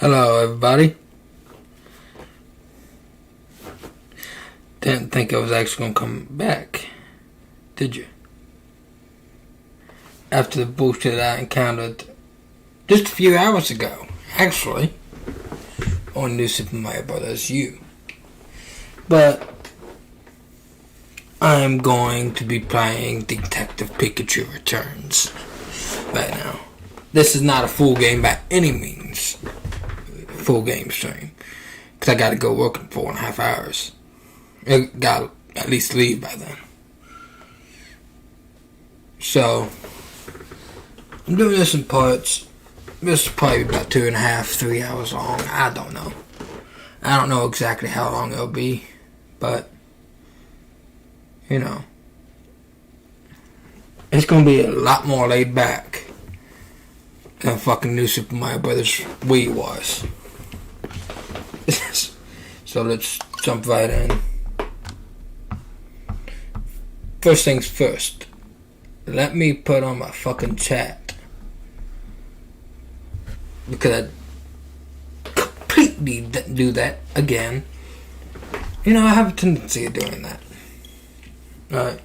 Hello, everybody. Didn't think I was actually gonna come back, did you? After the bullshit I encountered just a few hours ago, actually, on New Super Mario Bros. U. But I'm going to be playing Detective Pikachu Returns right now. This is not a full game by any means. Full game stream. Because I gotta go work in 4.5 hours. I gotta at least leave by then. So, I'm doing this in parts. This is probably about 2.5, 3 hours long. I don't know. I don't know exactly how long it'll be. But, you know, it's gonna be a lot more laid back than fucking New Super Mario Bros. Wii was. So let's jump right in. First things first. Let me put on my fucking chat. Because I completely didn't do that again. You know, I have a tendency of doing that. Alright.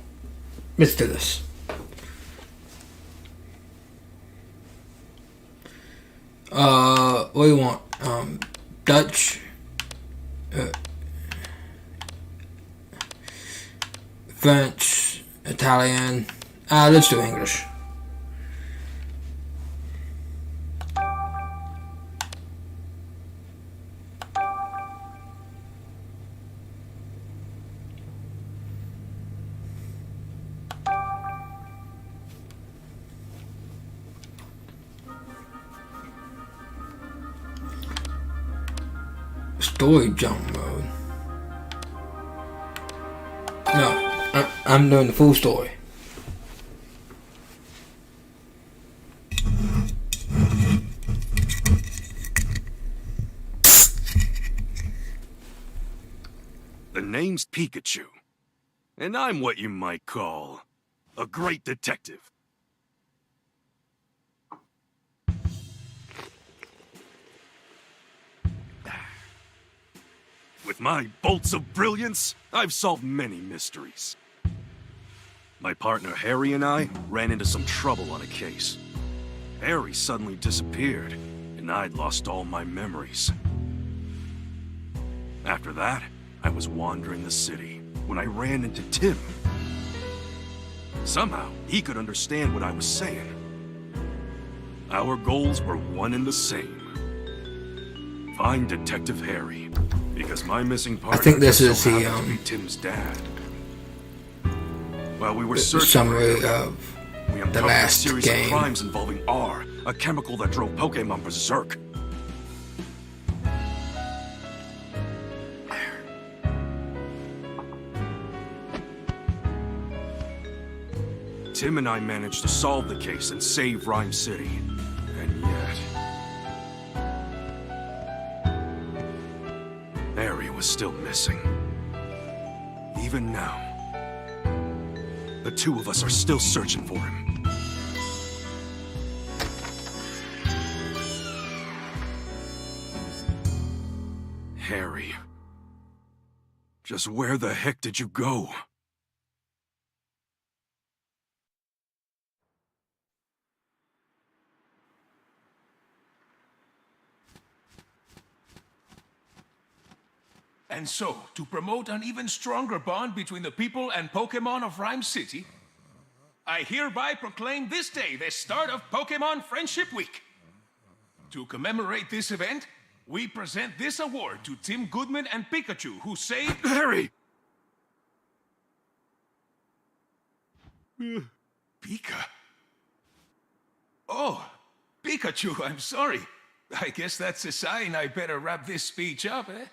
Let's do this. What do you want? Dutch? French? Italian? Let's do English. Story jump mode. No, I'm doing the full story. The name's Pikachu, and I'm what you might call a great detective. With my bolts of brilliance, I've solved many mysteries. My partner Harry and I ran into some trouble on a case. Harry suddenly disappeared, and I'd lost all my memories. After that, I was wandering the city when I ran into Tim. Somehow, he could understand what I was saying. Our goals were one and the same. Find Detective Harry. Because my missing partner I think this is so the Tim's dad. While we were searching summary for him, of we the uncovered a last series game. of crimes involving R, a chemical that drove Pokemon berserk. Tim and I managed to solve the case and save Rhyme City. And yet... Harry was still missing. Even now, the two of us are still searching for him. Harry, just where the heck did you go? And so, to promote an even stronger bond between the people and Pokemon of Rhyme City, I hereby proclaim this day the start of Pokemon Friendship Week. To commemorate this event, we present this award to Tim Goodman and Pikachu, who saved... Harry! Pika? Oh, Pikachu, I'm sorry. I guess that's a sign I better wrap this speech up, eh?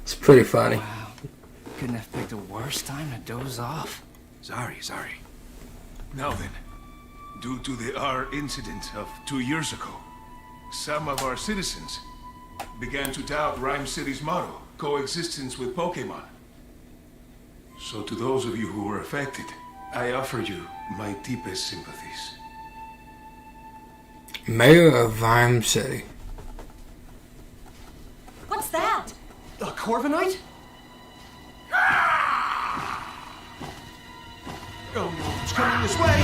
It's pretty funny. Wow. Couldn't have picked a worse time to doze off. Sorry. Now then, due to the R incident of 2 years ago, some of our citizens began to doubt Rhyme City's motto, coexistence with Pokemon. So to those of you who were affected, I offer you my deepest sympathies. Mayor of Rhyme City. What's that? A Corviknight? Oh no, it's coming this way!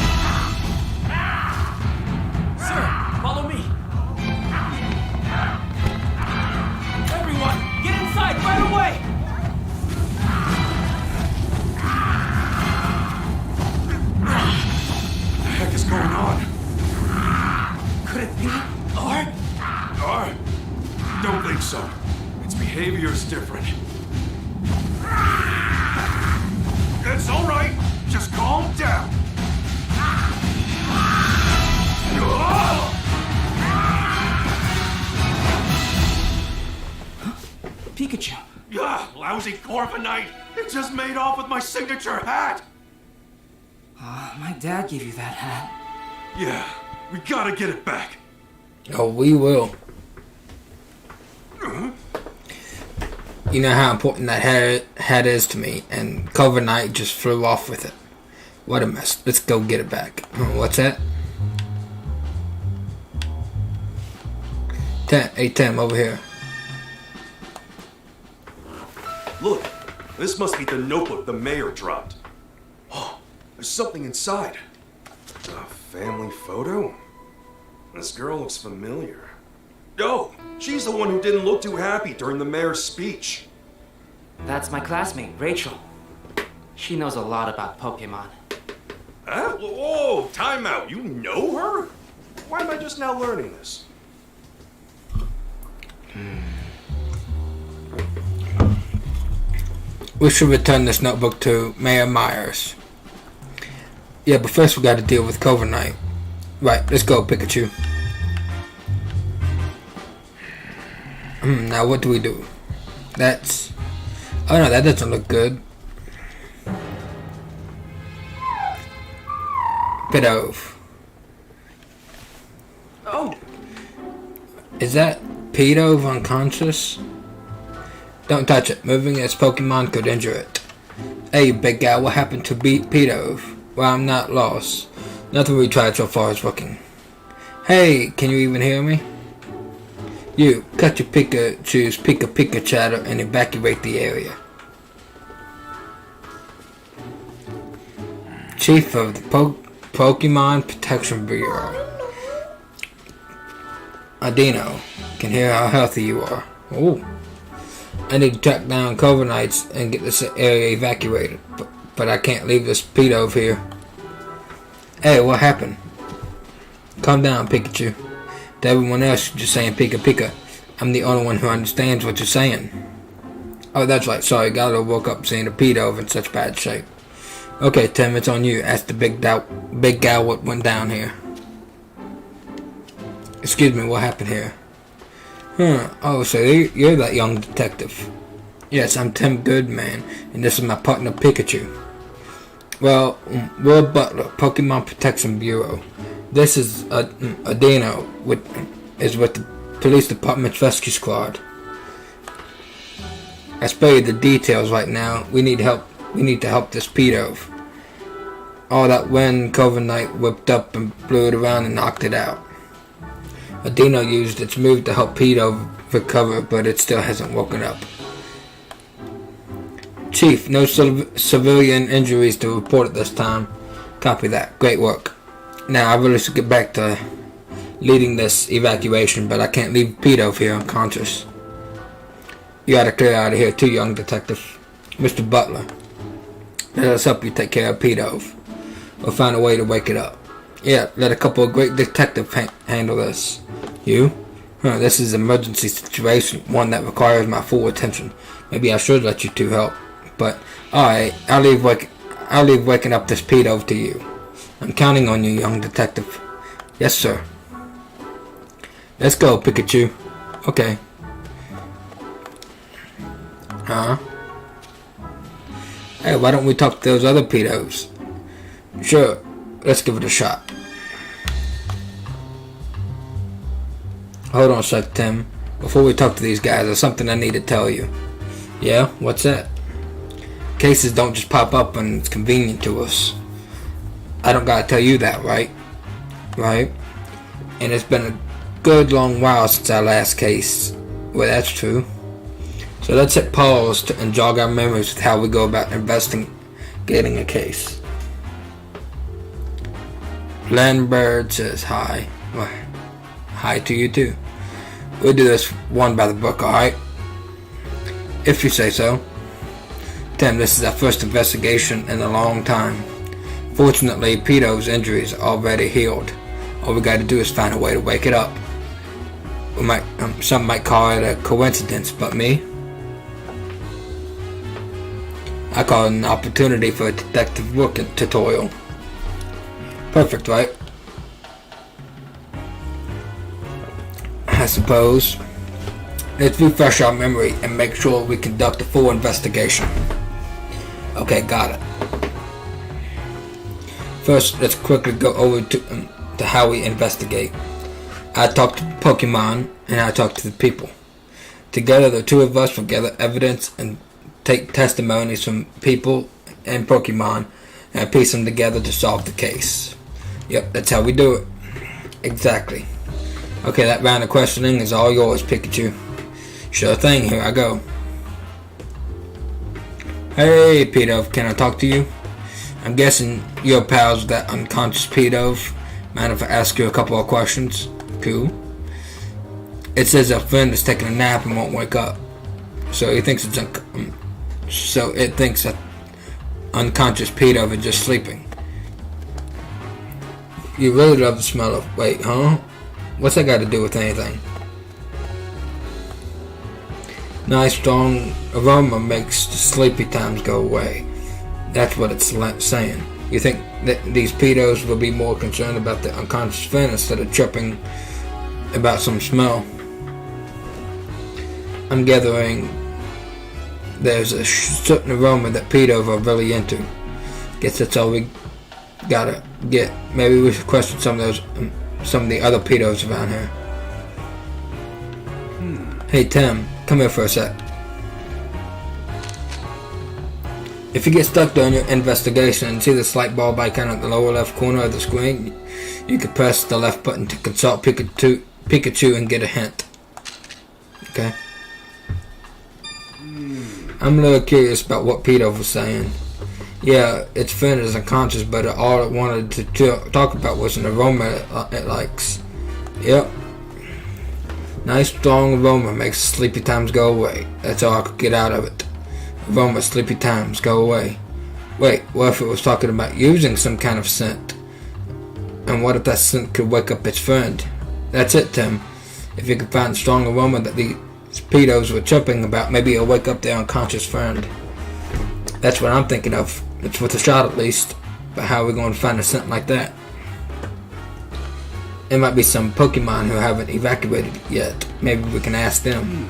Sir, follow me. Everyone, get inside right away! What the heck is going on? Could it be Art? Art? Don't think so. Its behavior's different. It's all right. Just calm down. Pikachu. Lousy Corviknight! It just made off with my signature hat! My dad gave you that hat. Yeah, we gotta get it back. Oh, we will. You know how important that hat is to me, and Corviknight just flew off with it. What a mess. Let's go get it back. What's that? Hey, Tim, over here. Look, this must be the notebook the mayor dropped. Oh, there's something inside. A family photo? This girl looks familiar. Oh, she's the one who didn't look too happy during the mayor's speech. That's my classmate, Rachel. She knows a lot about Pokemon. Huh? Whoa, time out. You know her? Why am I just now learning this? We should return this notebook to Mayor Myers. Yeah, but first we gotta deal with Corviknight. Right, let's go, Pikachu. Now what do we do? That's... Oh no, that doesn't look good. Pidove. Oh! Is that Pidove unconscious? Don't touch it. Moving its Pokemon could injure it. Hey, big guy, what happened to Pidove? Well, I'm not lost. Nothing we tried so far is working. Hey, can you even hear me? You, cut your Pikachu's Pika chatter and evacuate the area. Chief of the Pokemon Protection Bureau. Adino, can hear how healthy you are. Oh. I need to track down Corviknights and get this area evacuated, but I can't leave this Pidove here. Hey, what happened? Calm down, Pikachu. To everyone else, you're just saying Pika. I'm the only one who understands what you're saying. Oh, that's right. Sorry, Gallo woke up seeing a Pidove in such bad shape. Okay, Tim, it's on you. Ask the big gal what went down here. Excuse me, what happened here? Oh, so you're that young detective. Yes, I'm Tim Goodman, and this is my partner Pikachu. Well, we're Butler, Pokemon Protection Bureau. This is Adino, with the police department's rescue squad. I spare you the details right now. We need help. We need to help this Pidove. All that wind Corviknight whipped up and blew it around and knocked it out. Adino used its move to help Pidove recover, but it still hasn't woken up. Chief, no civilian injuries to report at this time. Copy that. Great work. Now, I really should get back to leading this evacuation, but I can't leave Pidove here unconscious. You gotta clear out of here too, young detective. Mr. Butler, let us help you take care of Pidove. We'll find a way to wake it up. Yeah, let a couple of great detectives handle this. You? This is an emergency situation, one that requires my full attention. Maybe I should let you two help. But, alright, I'll leave waking up this Pidove to you. I'm counting on you, young detective. Yes, sir. Let's go, Pikachu. Okay. Huh? Hey, why don't we talk to those other Pidoves? Sure, let's give it a shot. Hold on a sec, Tim. Before we talk to these guys, there's something I need to tell you. Yeah? What's that? Cases don't just pop up when it's convenient to us. I don't gotta tell you that, right? Right? And it's been a good long while since our last case. Well, that's true. So let's hit pause and jog our memories with how we go about investigating a case. Landbird says hi. Well, hi to you too. We'll do this one by the book, alright? If you say so. Tim, this is our first investigation in a long time. Fortunately, Pito's injuries are already healed. All we gotta do is find a way to wake it up. Some might call it a coincidence, but me? I call it an opportunity for a detective work tutorial. Perfect, right? I suppose. Let's refresh our memory and make sure we conduct a full investigation. Okay, got it. First, let's quickly go over to how we investigate. I talk to Pokemon and I talk to the people. Together, the two of us will gather evidence and take testimonies from people and Pokemon and piece them together to solve the case. Yep, that's how we do it. Exactly. Okay, that round of questioning is all yours, Pikachu. Sure thing, here I go. Hey, Pito, can I talk to you? I'm guessing you're pals with that unconscious Pito. Mind if I ask you a couple of questions? Cool. It says a friend is taking a nap and won't wake up. So it thinks that unconscious Pito is just sleeping. You really love the smell of... Wait, huh? What's that got to do with anything? Nice strong aroma makes the sleepy times go away. That's what it's saying. You think that these pedos will be more concerned about the unconscious friend instead of chirping about some smell? I'm gathering there's a certain aroma that pedos are really into. Guess that's all we gotta get. Maybe we should question some of the other pedos around here. Hey Tim, come here for a sec. If you get stuck during your investigation and see the slight ball icon at the lower left corner of the screen, you can press the left button to consult Pikachu and get a hint. Okay? I'm a little curious about what Pito was saying. Yeah, its friend is unconscious, but all it wanted to talk about was an aroma it likes. Yep. Nice strong aroma makes sleepy times go away. That's all I could get out of it. Aroma, sleepy times go away. Wait, what if it was talking about using some kind of scent? And what if that scent could wake up its friend? That's it, Tim. If you could find a strong aroma that these pedos were chirping about, maybe it'll wake up their unconscious friend. That's what I'm thinking of. It's worth a shot at least. But how are we going to find a scent like that? It might be some Pokemon who haven't evacuated yet. Maybe we can ask them.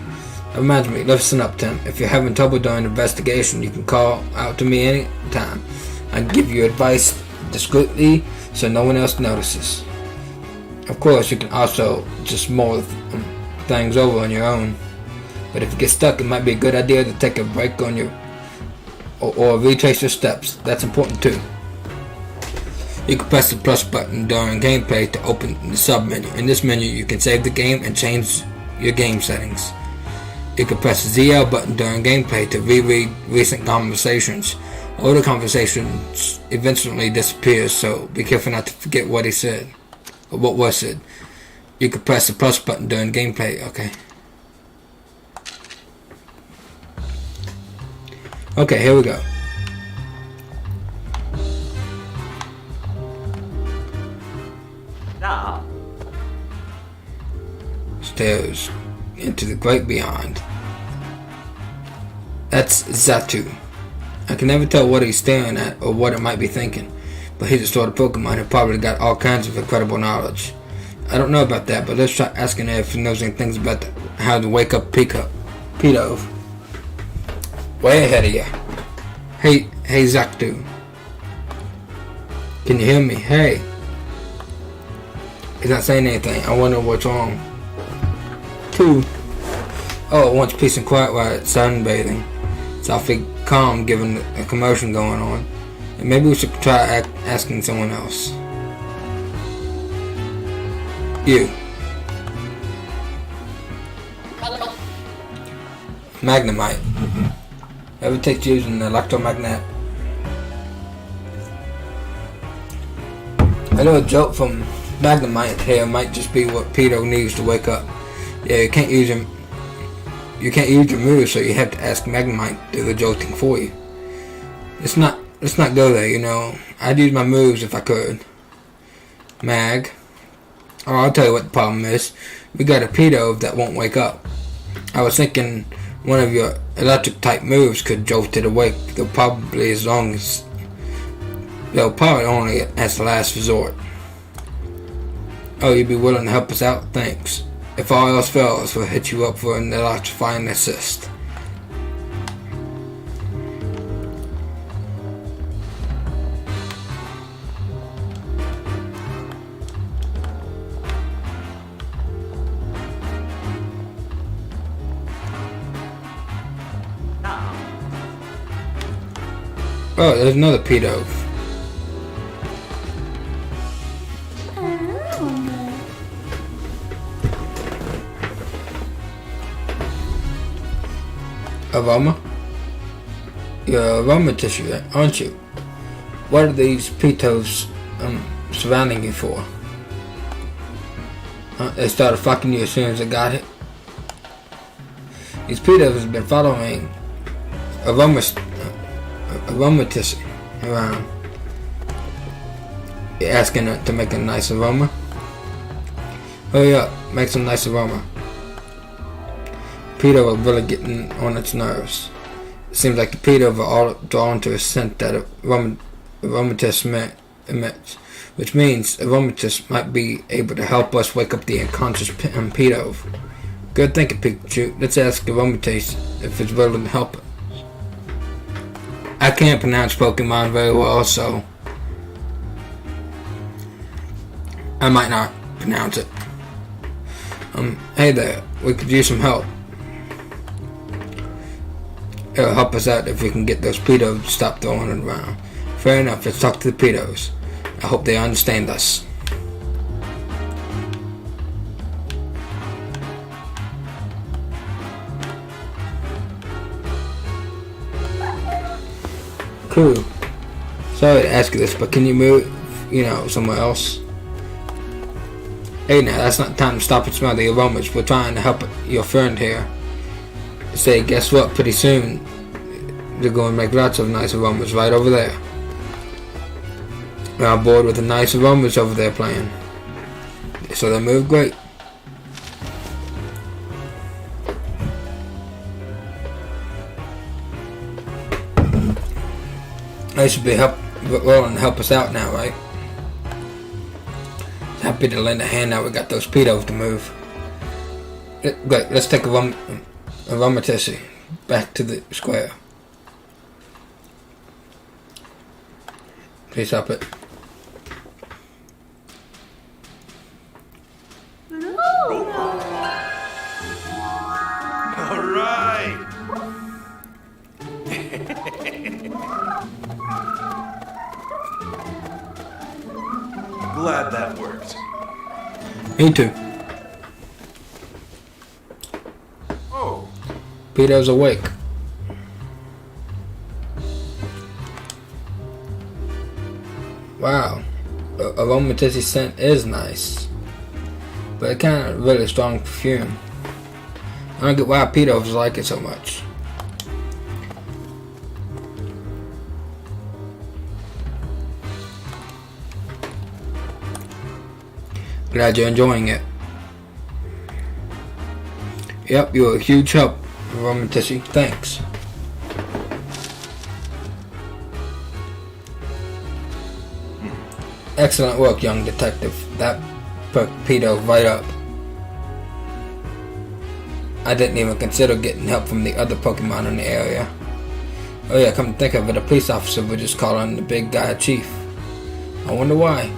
That reminds me, listen up, Tim. If you're having trouble during an investigation, you can call out to me anytime. I can give you advice discreetly so no one else notices. Of course, you can also just mull things over on your own. But if you get stuck, it might be a good idea to take a break on your or retrace your steps. That's important too. You can press the plus button during gameplay to open the sub menu. In this menu, you can save the game and change your game settings. You can press the ZL button during gameplay to reread recent conversations. All the conversations eventually disappear, so be careful not to forget what he said or what was said. You can press the plus button during gameplay. Okay, here we go. Stop. Stairs into the great beyond. That's Xatu. I can never tell what he's staring at or what it might be thinking, but he's a sort of Pokemon who probably got all kinds of incredible knowledge. I don't know about that, but let's try asking her if he knows any things about how to wake up Pito. Way ahead of you. Hey Xatu. Can you hear me? Hey. He's not saying anything. I wonder what's wrong. 2. Oh, it wants peace and quiet while it's sunbathing. It's awfully calm given the commotion going on. Maybe we should try asking someone else. You. Magnemite. Ever take using an electromagnet? I know a joke from Magnemite here might just be what Peter needs to wake up. Yeah, you can't use him. You can't use your moves, so you have to ask Magnemite to do the jolting for you. Let's not go there, you know. I'd use my moves if I could. Mag. Oh, I'll tell you what the problem is. We got a pedo that won't wake up. I was thinking one of your electric type moves could jolt it awake. They'll probably only as the last resort. Oh, you'd be willing to help us out? Thanks. If all else fails, we'll hit you up for an electrifying assist. Oh, there's another pedo. Aroma? You're aroma tissue, aren't you? What are these pedos surrounding you for? They started fucking you as soon as they got it. These pedos have been following aroma tissue around. You're asking it to make a nice aroma? Hurry up, make some nice aroma. Pedo are really getting on its nerves. It seems like the pedo are all drawn to a scent that aromatist emits, which means aromatist might be able to help us wake up the unconscious pedo. Good thinking, Pikachu. Let's ask aromatist if it's willing to help us. I can't pronounce Pokemon very well, so I might not pronounce it. Hey there, we could use some help. It'll help us out if we can get those pedos to stop throwing it around. Fair enough, let's talk to the pedos. I hope they understand us. Cool. Sorry to ask you this, but can you move, somewhere else? Hey now, that's not time to stop and smell the aromas. We're trying to help your friend here. Say, guess what? Pretty soon, they're going to make lots of nice aromas right over there. We're on board with the nice aromas over there playing. So they move great. They should be willing to help us out now, right? Happy to lend a hand now we got those pedos to move. Great, let's take aromatissy back to the square. Please stop it. All right. Glad that worked. Me too. Oh, Pedo's awake. Wow. Aromatissy scent is nice. But it kind of really strong perfume. I don't get why pedos like it so much. Glad you're enjoying it. Yep, you're a huge help, Aromatissy. Thanks. Excellent work, young detective. That perked pedo right up. I didn't even consider getting help from the other Pokemon in the area. Oh yeah, come to think of it, a police officer would just call on the big guy chief. I wonder why.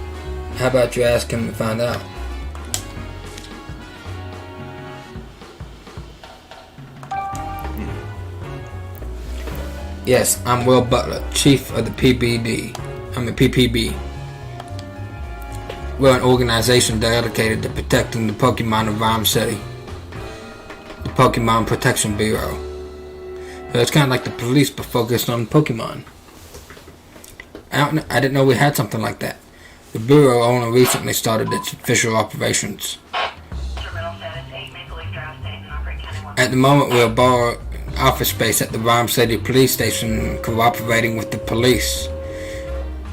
How about you ask him and find out? Yes, I'm Will Butler, Chief of the PPB. We're an organization dedicated to protecting the Pokemon of Rhyme City. The Pokemon Protection Bureau. So it's kind of like the police but focused on Pokemon. I didn't know we had something like that. The Bureau only recently started its official operations. At the moment, we are borrowing office space at the Rhyme City Police Station, cooperating with the police.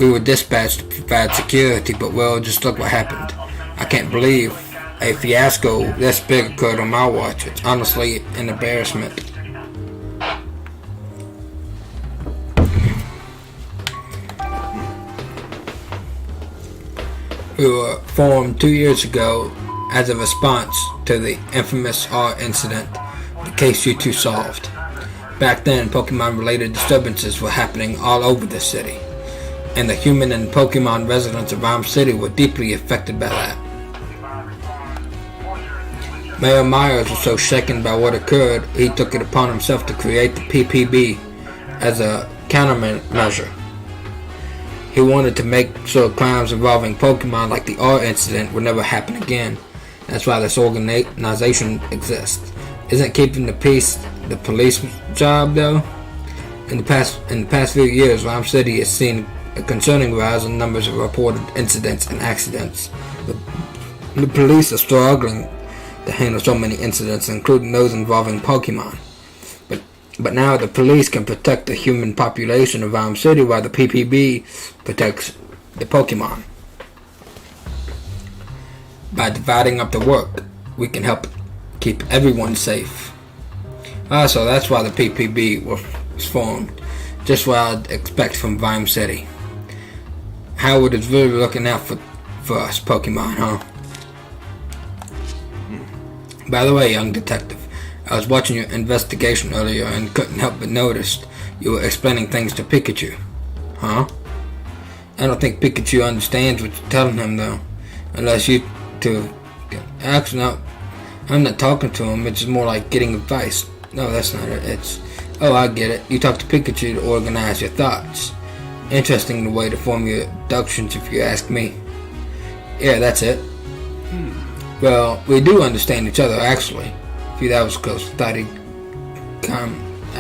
We were dispatched to provide security, but well, just look what happened. I can't believe a fiasco this big occurred on my watch. It's honestly an embarrassment. We were formed 2 years ago as a response to the infamous R incident, the case you two solved. Back then, Pokemon-related disturbances were happening all over the city, and the human and Pokemon residents of Rhyme City were deeply affected by that. Mayor Myers was so shaken by what occurred, he took it upon himself to create the PPB as a countermeasure. He wanted to make sure crimes involving Pokemon like the R incident would never happen again. That's why this organization exists. Isn't keeping the peace the police job, though? In the past few years, Rhyme City has seen a concerning rise in numbers of reported incidents and accidents. The police are struggling to handle so many incidents, including those involving Pokemon. But now the police can protect the human population of Rhyme City while the PPB protects the Pokemon. By dividing up the work, we can help keep everyone safe. So that's why the PPB was formed. Just what I'd expect from Rhyme City. Howard is really looking out for us Pokemon, huh? By the way, young detective, I was watching your investigation earlier and couldn't help but notice you were explaining things to Pikachu. Huh? I don't think Pikachu understands what you're telling him, though. Unless you two... Actually, no. I'm not talking to him. It's more like getting advice. No, that's not it. It's... Oh, I get it. You talk to Pikachu to organize your thoughts. Interesting the way to form your deductions, if you ask me. Yeah, that's it. Well, we do understand each other, actually. Phew, that was close. I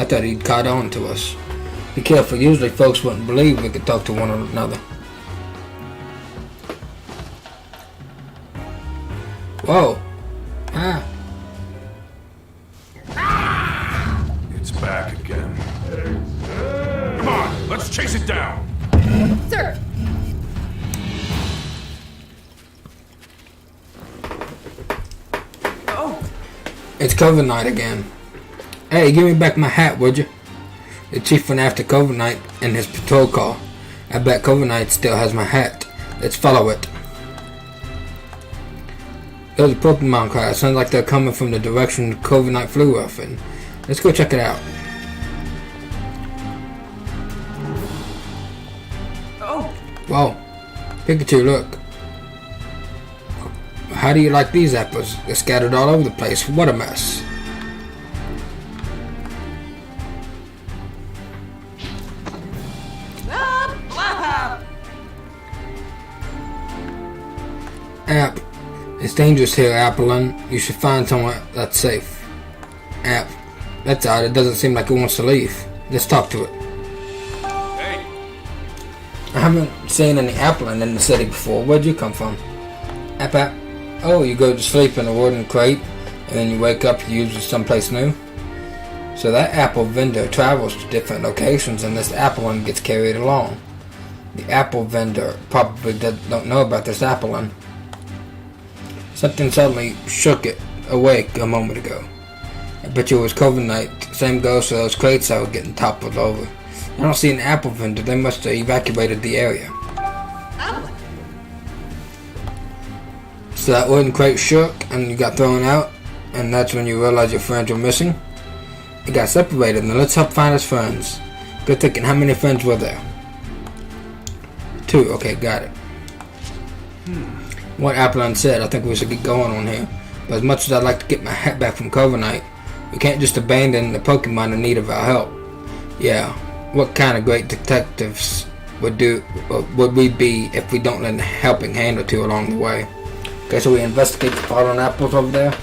thought he'd caught on to us. Be careful. Usually folks wouldn't believe we could talk to one another. Whoa. It's back again. Come on, let's chase it down. Sir! It's COVID night again. Hey, give me back my hat, would you? The chief went after COVID night in his patrol car. I bet COVID night still has my hat. Let's follow it. There's a Pokemon car. It sounds like they're coming from the direction COVID night flew off in. Let's go check it out. Oh! Whoa. Pikachu, look. How do you like these apples? They're scattered all over the place. What a mess. App. It's dangerous here, Applin. You should find somewhere that's safe. App. That's odd. It doesn't seem like it wants to leave. Let's talk to it. Hey! I haven't seen any Applin in the city before. Where'd you come from? App. Oh, you go to sleep in a wooden crate, and then you wake up usually someplace new? So that apple vendor travels to different locations, and this Applin gets carried along. The apple vendor probably don't know about this Applin. Something suddenly shook it awake a moment ago. I bet you it was COVID night. Same goes for those crates that were getting toppled over. I don't see an apple vendor. They must have evacuated the area. So that wooden crate shook and you got thrown out, and that's when you realized your friends were missing? It got separated. Now let's help find his friends. Good thinking. How many friends were there? 2. Okay, got it. What Applin said, I think we should get going on here. But as much as I'd like to get my hat back from COVID night, we can't just abandon the Pokemon in need of our help. Yeah, What kind of great detectives would we be if we don't lend a helping hand or two along the way? Okay, so we investigate the fallen apples over there.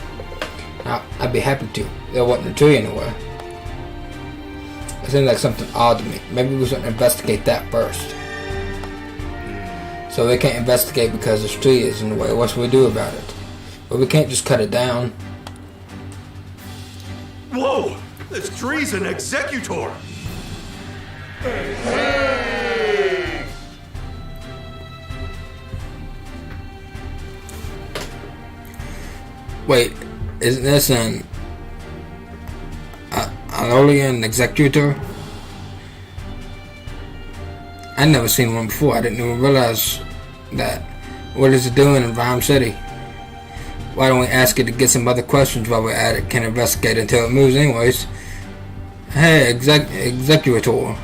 I'd be happy to. There wasn't a tree anywhere. It seems like something odd to me. Maybe we should investigate that first. So we can't investigate because this tree is in the way. What should we do about it? Well, we can't just cut it down. Whoa! This tree's an executor! Wait, isn't this an Alolian executor? I'd never seen one before. I didn't even realize that. What is it doing in Rhyme City? Why don't we ask it to get some other questions while we're at it? Can investigate until it moves anyways. Hey, executor.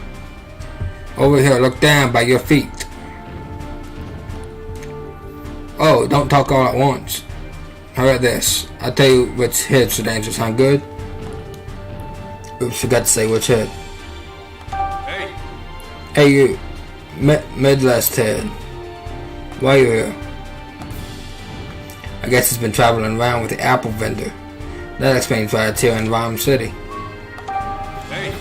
Over here, look down by your feet. Oh, don't talk all at once. How about this? I'll tell you which head should answer. Sound good? Oops, forgot to say which head. Hey, Hey you, mid-last head. Why are you here? I guess it's been traveling around with the apple vendor. That explains why it's here in Rhyme City. hey,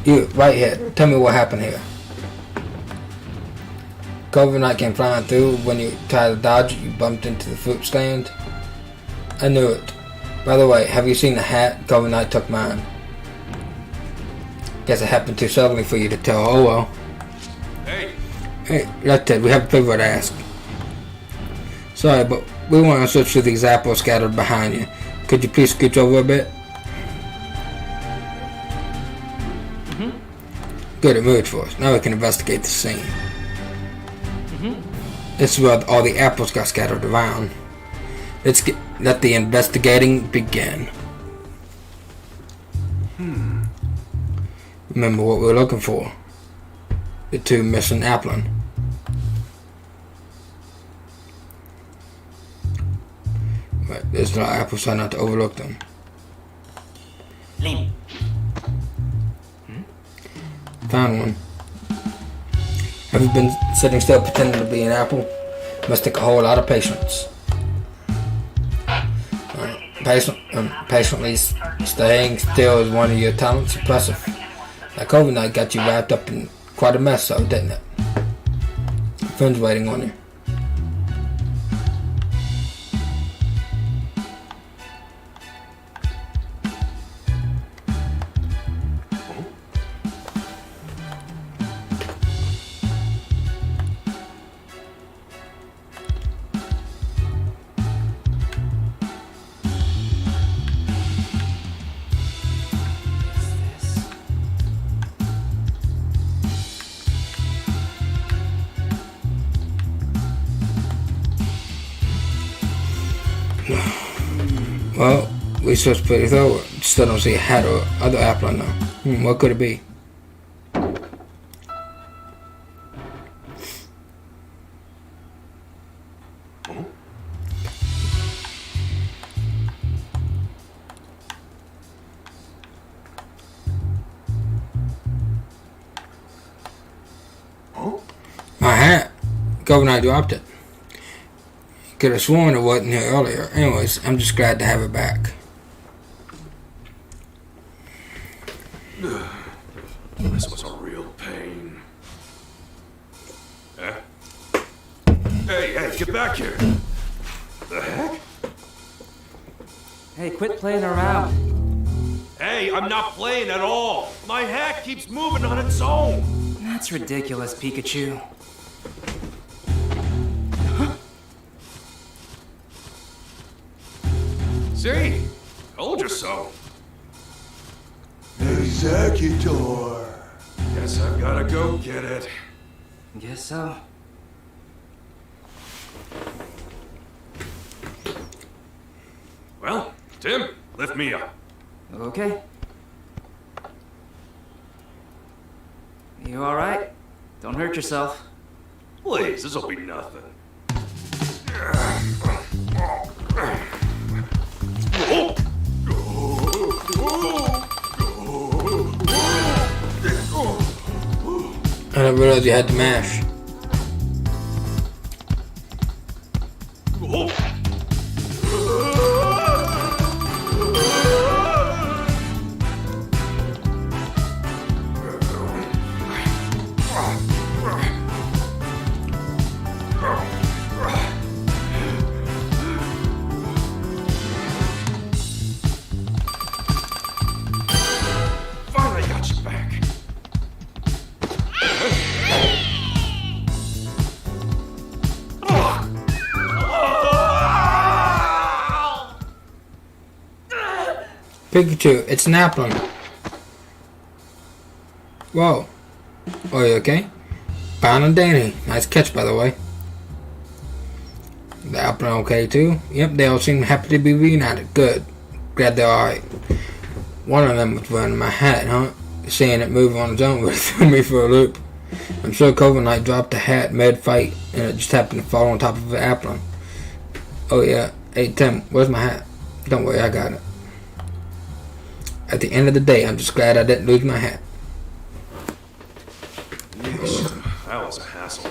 You, right here, tell me what happened here. Clover Knight came flying through. When you tried to dodge it, you bumped into the fruit stand. I knew it. By the way, have you seen the hat? Clover Knight took mine. Guess it happened too suddenly for you to tell. Oh well. hey. Hey, Ted, we have a favor to ask. Sorry, but we want to search through these apples scattered behind you. Could you please scooch over a bit? Good, it moved for us. Now we can investigate the scene. This is where all the apples got scattered around. Let the investigating begin. Remember what we were looking for. The two missing applin. Right, there's no apples, so not to overlook them. Lin. Found one. Have you been sitting still pretending to be an apple? Must take a whole lot of patience. Patiently staying still is one of your talents. Impressive. That COVID night got you wrapped up in quite a mess, though, didn't it? Your friend's waiting on you. Well, we searched pretty thorough. Still don't see a hat or other apple on there. What could it be? My hat. Governor dropped it. Could have sworn it wasn't here earlier. Anyways, I'm just glad to have it back. This was a real pain. Huh? Hey, get back here! The heck? Hey, quit playing around. Hey, I'm not playing at all! My hat keeps moving on its own! That's ridiculous, Pikachu. See? Told you so. Executor! Guess I've gotta go get it. Guess so. Well, Tim, lift me up. Okay. You alright? Don't hurt yourself. Please, this'll be nothing. didn't realize you had to mash. Finally got you back. Pikachu, it's an apple. Whoa. Oh, you okay? Bound and Danny. Nice catch, by the way. The apple okay, too? Yep, they all seem happy to be reunited. Good. Glad they're alright. One of them was wearing my hat, huh? Seeing it move on its own would have thrown me for a loop. I'm sure Cobra Knight dropped the hat mid-fight, and it just happened to fall on top of the apple. Oh, yeah. Hey, Tim, where's my hat? Don't worry, I got it. At the end of the day, I'm just glad I didn't lose my hat. That was a hassle.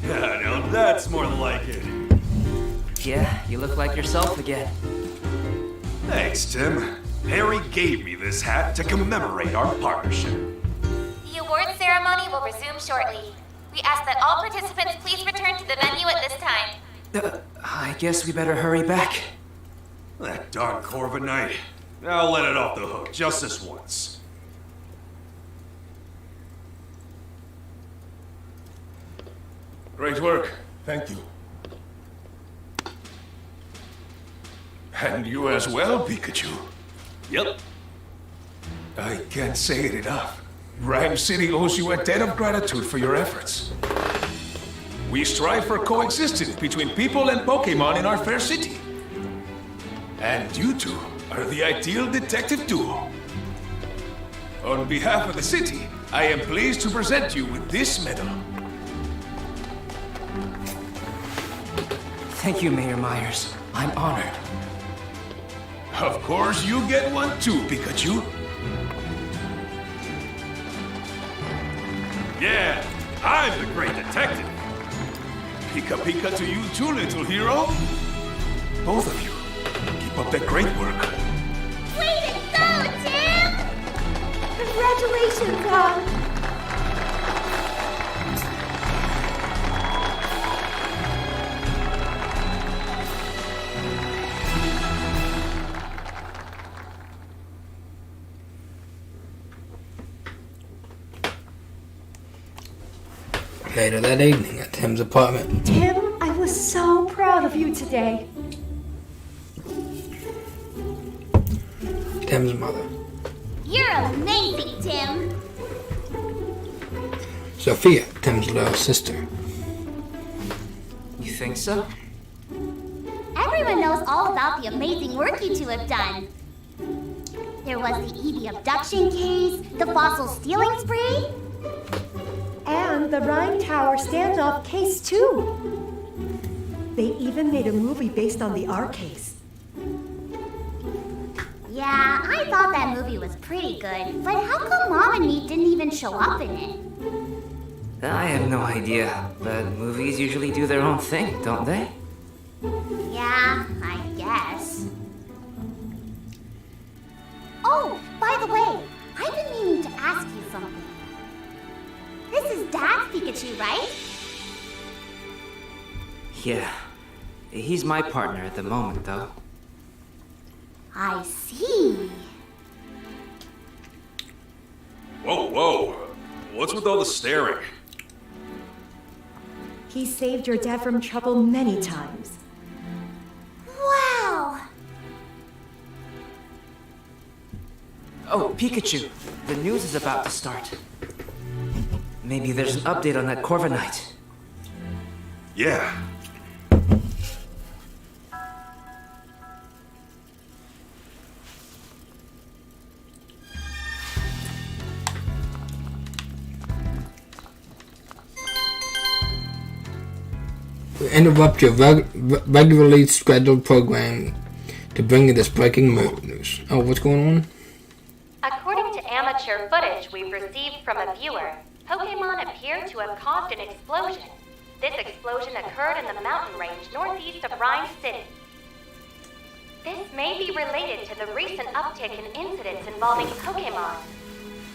Yeah, now that's more like it. Yeah, you look like yourself again. Thanks, Tim. Harry gave me this hat to commemorate our partnership. The award ceremony will resume shortly. We ask that all participants please return to the venue at this time. I guess we better hurry back. That darn Corvin Knight. I'll let it off the hook just this once. Great work. Thank you. And you as well, Pikachu. Yep. I can't say it enough. Rhyme City owes you a debt of gratitude for your efforts. We strive for coexistence between people and Pokemon in our fair city. And you two are the ideal detective duo. On behalf of the city, I am pleased to present you with this medal. Thank you, Mayor Myers. I'm honored. Of course, you get one too, Pikachu. Yeah, I'm the great detective. Pika Pika to you too, little hero. Both of you, keep up that great work. Way to go, Tim! Congratulations, Tom! Later that evening at Tim's apartment. Tim, I was so proud of you today. Tim's mother. You're amazing, Tim. Sophia, Tim's little sister. You think so? Everyone knows all about the amazing work you two have done. There was the Eevee abduction case, the fossil stealing spree. And the Rhine Tower standoff case, too. They even made a movie based on the R case. Yeah, I thought that movie was pretty good, but how come Mom and me didn't even show up in it? I have no idea, but movies usually do their own thing, don't they? Yeah, I guess. Oh, by the way, I've been meaning to ask you something. This is Dad's Pikachu, right? Yeah. He's my partner at the moment, though. I see. Whoa, whoa. What's with all the staring? He saved your dad from trouble many times. Wow! Oh, Pikachu. The news is about to start. Maybe there's an update on that Corviknight. Yeah. We interrupt your regularly scheduled program to bring you this breaking news. Oh, what's going on? monitor footage we've received from a viewer, Pokemon appear to have caused an explosion. This explosion occurred in the mountain range northeast of Rhyme City. This may be related to the recent uptick in incidents involving Pokemon.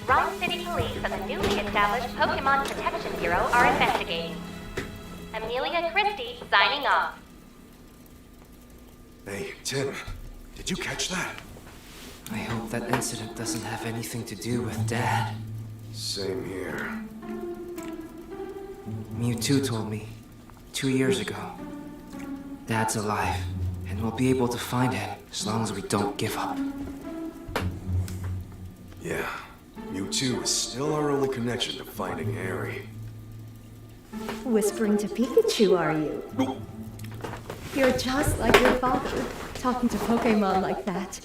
Rhyme City Police and the newly established Pokemon Protection Bureau are investigating. Amelia Christie signing off. Hey, Tim, did you catch that? I hope that incident doesn't have anything to do with Dad. Same here. Mewtwo told me 2 years ago. Dad's alive, and we'll be able to find him as long as we don't give up. Yeah, Mewtwo is still our only connection to finding Harry. Whispering to Pikachu, are you? You're just like your father, talking to Pokemon like that.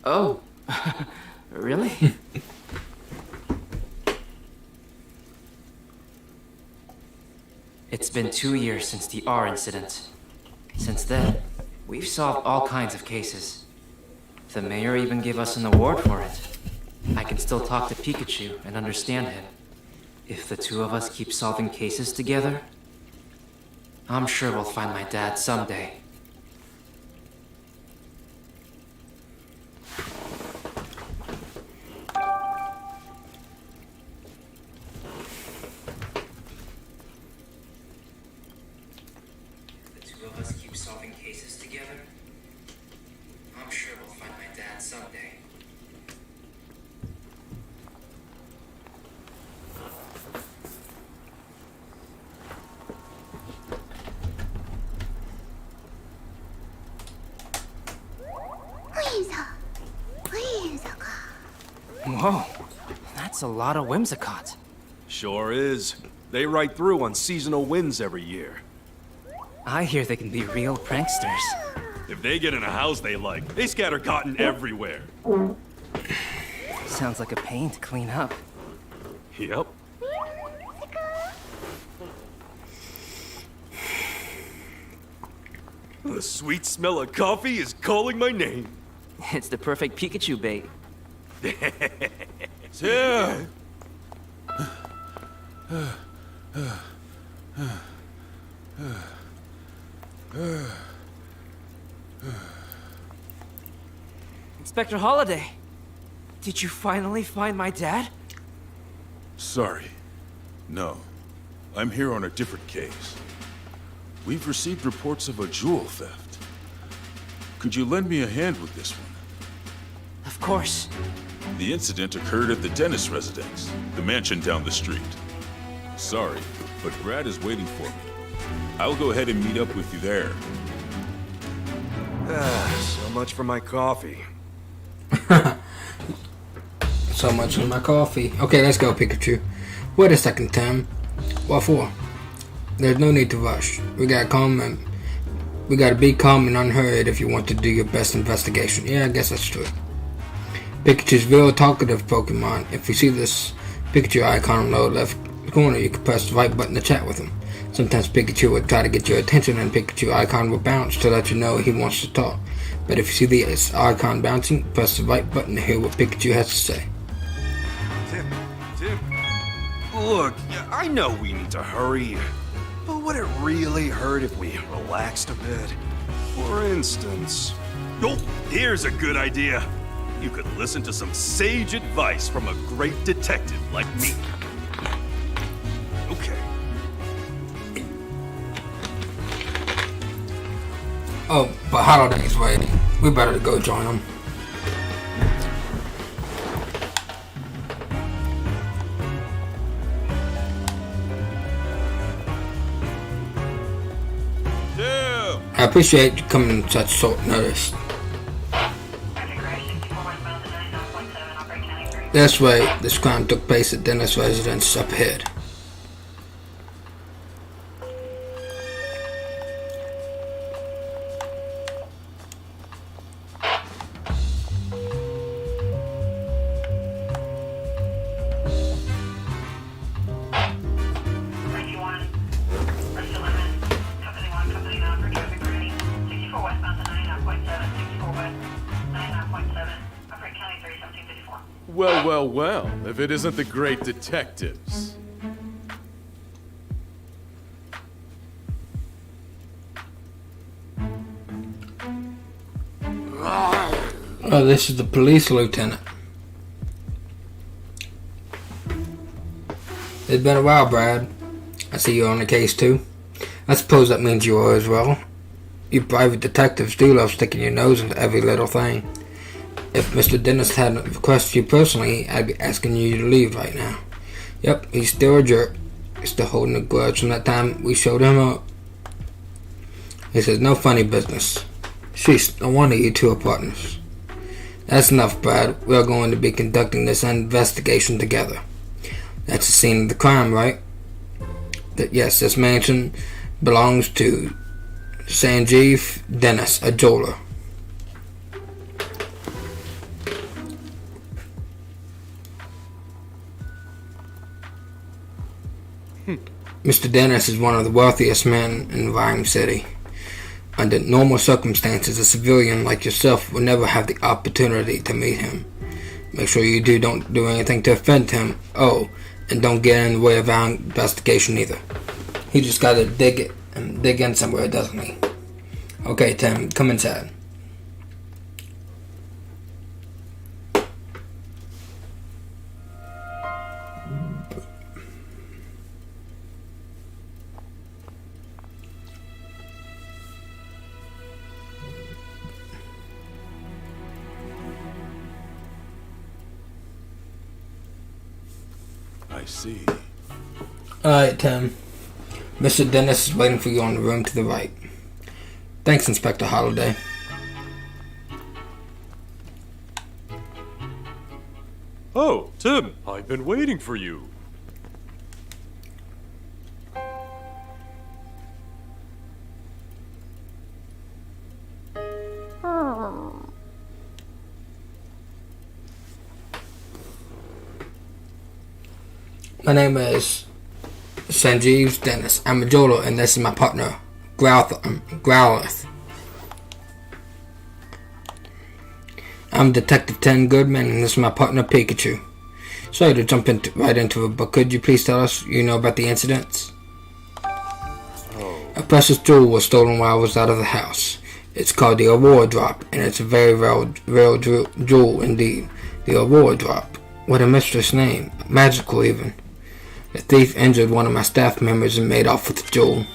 Oh, really? It's been 2 years since the R incident. Since then, we've solved all kinds of cases. The mayor even gave us an award for it. I can still talk to Pikachu and understand him. If the two of us keep solving cases together, I'm sure we'll find my dad someday. If the two of us keep solving cases together, I'm sure we'll find my dad someday. Whoa, that's a lot of Whimsicott. Sure is. They ride through on seasonal winds every year. I hear they can be real pranksters. If they get in a house they like, they scatter cotton everywhere. Sounds like a pain to clean up. Yep. The sweet smell of coffee is calling my name. It's the perfect Pikachu bait. Tim! Inspector Holliday, did you finally find my dad? Sorry. No. I'm here on a different case. We've received reports of a jewel theft. Could you lend me a hand with this one? Of course. The incident occurred at the dentist residence, the mansion down the street. Sorry, but Brad is waiting for me. I'll go ahead and meet up with you there. So much for my coffee. So much for my coffee. Okay, let's go, Pikachu. Wait a second, Tim. What for? There's no need to rush. We gotta be calm and unhurried if you want to do your best investigation. Yeah, I guess that's true. Pikachu's real talkative Pokemon. If you see this Pikachu icon in the lower left corner, you can press the right button to chat with him. Sometimes Pikachu will try to get your attention and Pikachu icon will bounce to let you know he wants to talk. But if you see the icon bouncing, press the right button to hear what Pikachu has to say. Tim. Look, I know we need to hurry, but would it really hurt if we relaxed a bit? For instance... Oh, here's a good idea. You could listen to some sage advice from a great detective like me. Okay. Oh, but Holiday's waiting. We better go join him. Yeah. I appreciate you coming such short notice. That's right, this crime took place at Dennis' residence up ahead. Well, well, well, if it isn't the great detectives. Oh, this is the police lieutenant. It's been a while, Brad. I see you're on the case too. I suppose that means you are as well. You private detectives do love sticking your nose into every little thing. If Mr. Dennis hadn't requested you personally, I'd be asking you to leave right now. Yep, he's still a jerk. He's still holding a grudge from that time we showed him up. He says no funny business. Sheesh, no wonder you two are partners. That's enough, Brad. We are going to be conducting this investigation together. That's the scene of the crime, right? Yes, this mansion belongs to Sanjeev Dennis, a jeweler. Mr. Dennis is one of the wealthiest men in Rhyme City. Under normal circumstances, a civilian like yourself will never have the opportunity to meet him. Make sure you don't do anything to offend him. Oh, and don't get in the way of our investigation either. He just gotta dig in somewhere, doesn't he? Okay, Tim, come inside. I see. Alright, Tim. Mr. Dennis is waiting for you on the room to the right. Thanks, Inspector Holliday. Oh, Tim, I've been waiting for you. My name is Sanjeev Dennis. I'm a jeweler, and this is my partner, Growlith. I'm Detective 10 Goodman, and this is my partner, Pikachu. Sorry to jump right into it, but could you please tell us about the incidents? A precious jewel was stolen while I was out of the house. It's called the Aurora Drop, and it's a very rare jewel indeed. The Aurora Drop. What a mistress name. Magical, even. The thief injured one of my staff members and made off with the jewel.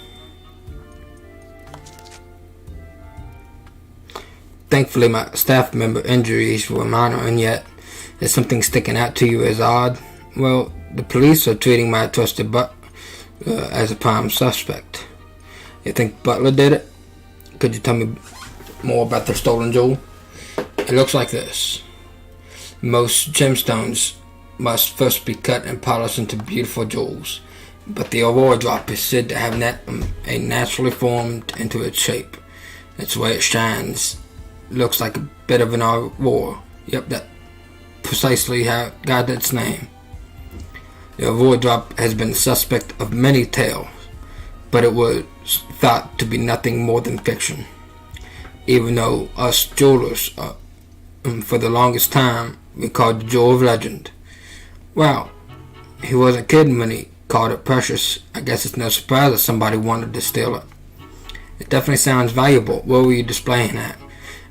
Thankfully, my staff member injuries were minor, and yet, is something sticking out to you as odd? Well, the police are treating my trusted butler as a prime suspect. You think Butler did it? Could you tell me more about the stolen jewel? It looks like this. Most gemstones must first be cut and polished into beautiful jewels, but the Aurora Drop is said to have naturally formed into its shape. That's the way it shines. Looks like a bit of an aurora. Yep, that precisely how it got its name. The Aurora Drop has been the suspect of many tales, but it was thought to be nothing more than fiction. Even though us jewelers, for the longest time, we called the jewel of legend. Well, he wasn't kidding when he called it precious. I guess it's no surprise that somebody wanted to steal it. It definitely sounds valuable. Where were you displaying that?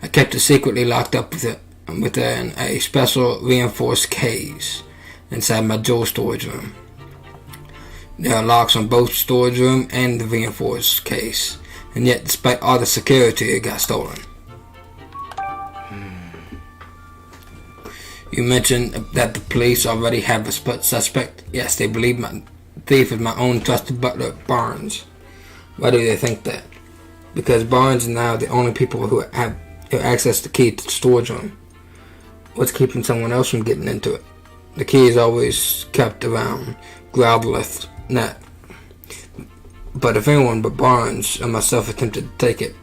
I kept it secretly locked up within a special reinforced case inside my jewel storage room. There are locks on both storage room and the reinforced case, and yet despite all the security, it got stolen. You mentioned that the police already have a suspect. Yes, they believe my thief is my own trusted butler, Barnes. Why do they think that? Because Barnes is now the only people who have access to the key to the storage room. What's keeping someone else from getting into it? The key is always kept around Growlith's neck. But if anyone but Barnes or myself attempted to take it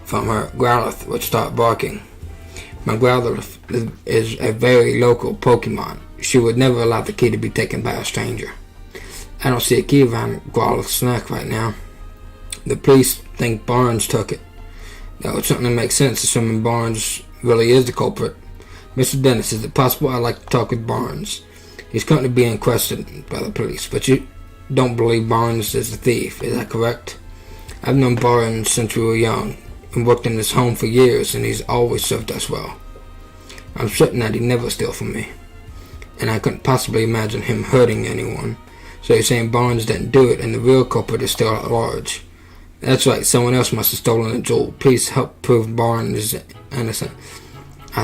from her, Growlith would start barking. My Growlith is a very local Pokemon. She would never allow the key to be taken by a stranger. I don't see a key around Growlith's neck right now. The police think Barnes took it. That would certainly make sense, assuming Barnes really is the culprit. Mr. Dennis, is it possible I'd like to talk with Barnes? He's currently being questioned by the police, but you don't believe Barnes is a thief, is that correct? I've known Barnes since we were young and worked in his home for years, and he's always served us well. I'm certain that he never steals from me, and I couldn't possibly imagine him hurting anyone. So you're saying Barnes didn't do it and the real culprit is still at large? That's right, someone else must have stolen the jewel. Please help prove Barnes is innocent.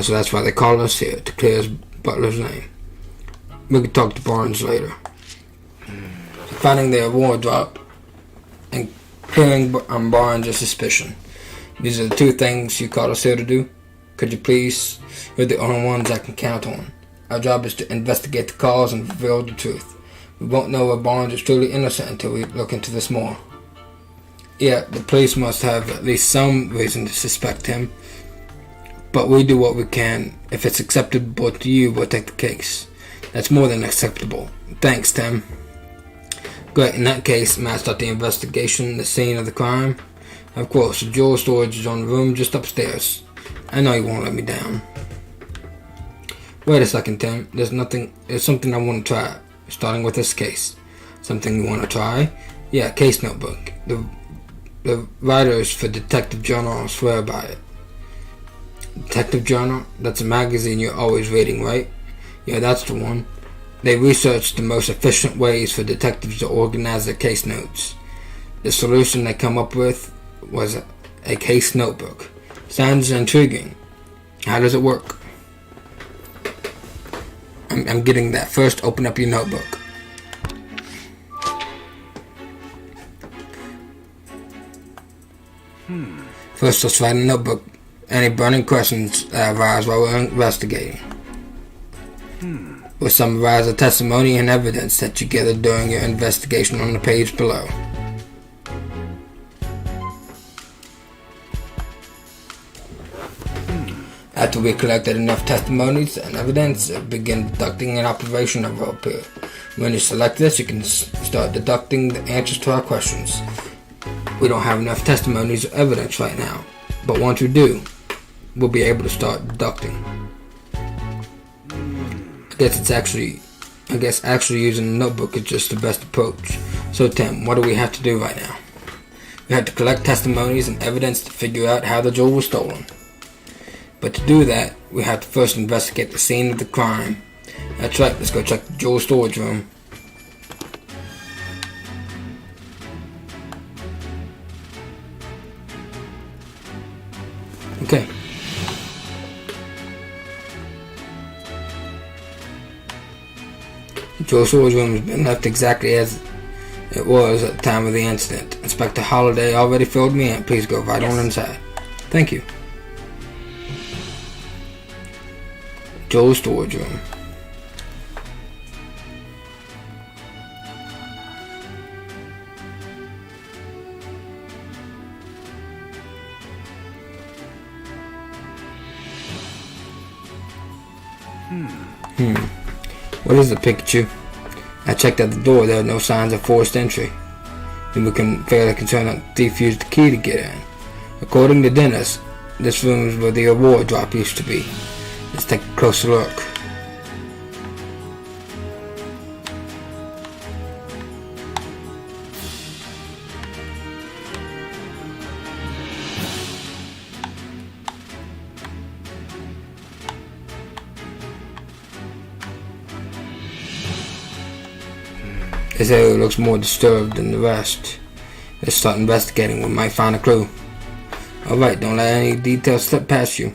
So that's why they called us here, to clear his butler's name. We can talk to Barnes later. Finding the award drop and clearing Barnes' suspicion. These are the two things you called us here to do. Could you please? You're the only ones I can count on. Our job is to investigate the cause and reveal the truth. We won't know if Barnes is truly innocent until we look into this more. Yeah, the police must have at least some reason to suspect him. But we do what we can. If it's acceptable to you, we'll take the case. That's more than acceptable. Thanks, Tim. Great, in that case, may I start the investigation, the scene of the crime? Of course, the jewel storage is on the room just upstairs. I know you won't let me down. Wait a second, Tim. There's something I want to try, starting with this case. Something you want to try? Yeah, case notebook. The writers for Detective Journal swear by it. Detective Journal? That's a magazine you're always reading, right? Yeah, that's the one. They researched the most efficient ways for detectives to organize their case notes. The solution they come up with was a case notebook. Sounds intriguing. How does it work? I'm getting that. First, open up your notebook. First, let's write in the notebook any burning questions that arise while we're investigating. We'll summarize the testimony and evidence that you gathered during your investigation on the page below. After we collected enough testimonies and evidence, begin deducting an observation of our peer. When you select this, you can start deducting the answers to our questions. We don't have enough testimonies or evidence right now, but once we do, we'll be able to start deducting. I guess actually using a notebook is just the best approach. So Tim, what do we have to do right now? We have to collect testimonies and evidence to figure out how the jewel was stolen. But to do that, we have to first investigate the scene of the crime. That's right, let's go check the jewel storage room. Okay. The jewel storage room has been left exactly as it was at the time of the incident. Inspector Holliday already filled me in. Please go right on inside. Thank you. Jewel storage room. What is it, Pikachu? I checked at the door. There are no signs of forced entry. Then we can fairly concerned that the thief used the key to get in. According to Dennis, this room is where the award drop used to be. Let's take a closer look. This area looks more disturbed than the rest. Let's start investigating. We might find a clue. Alright, don't let any details slip past you.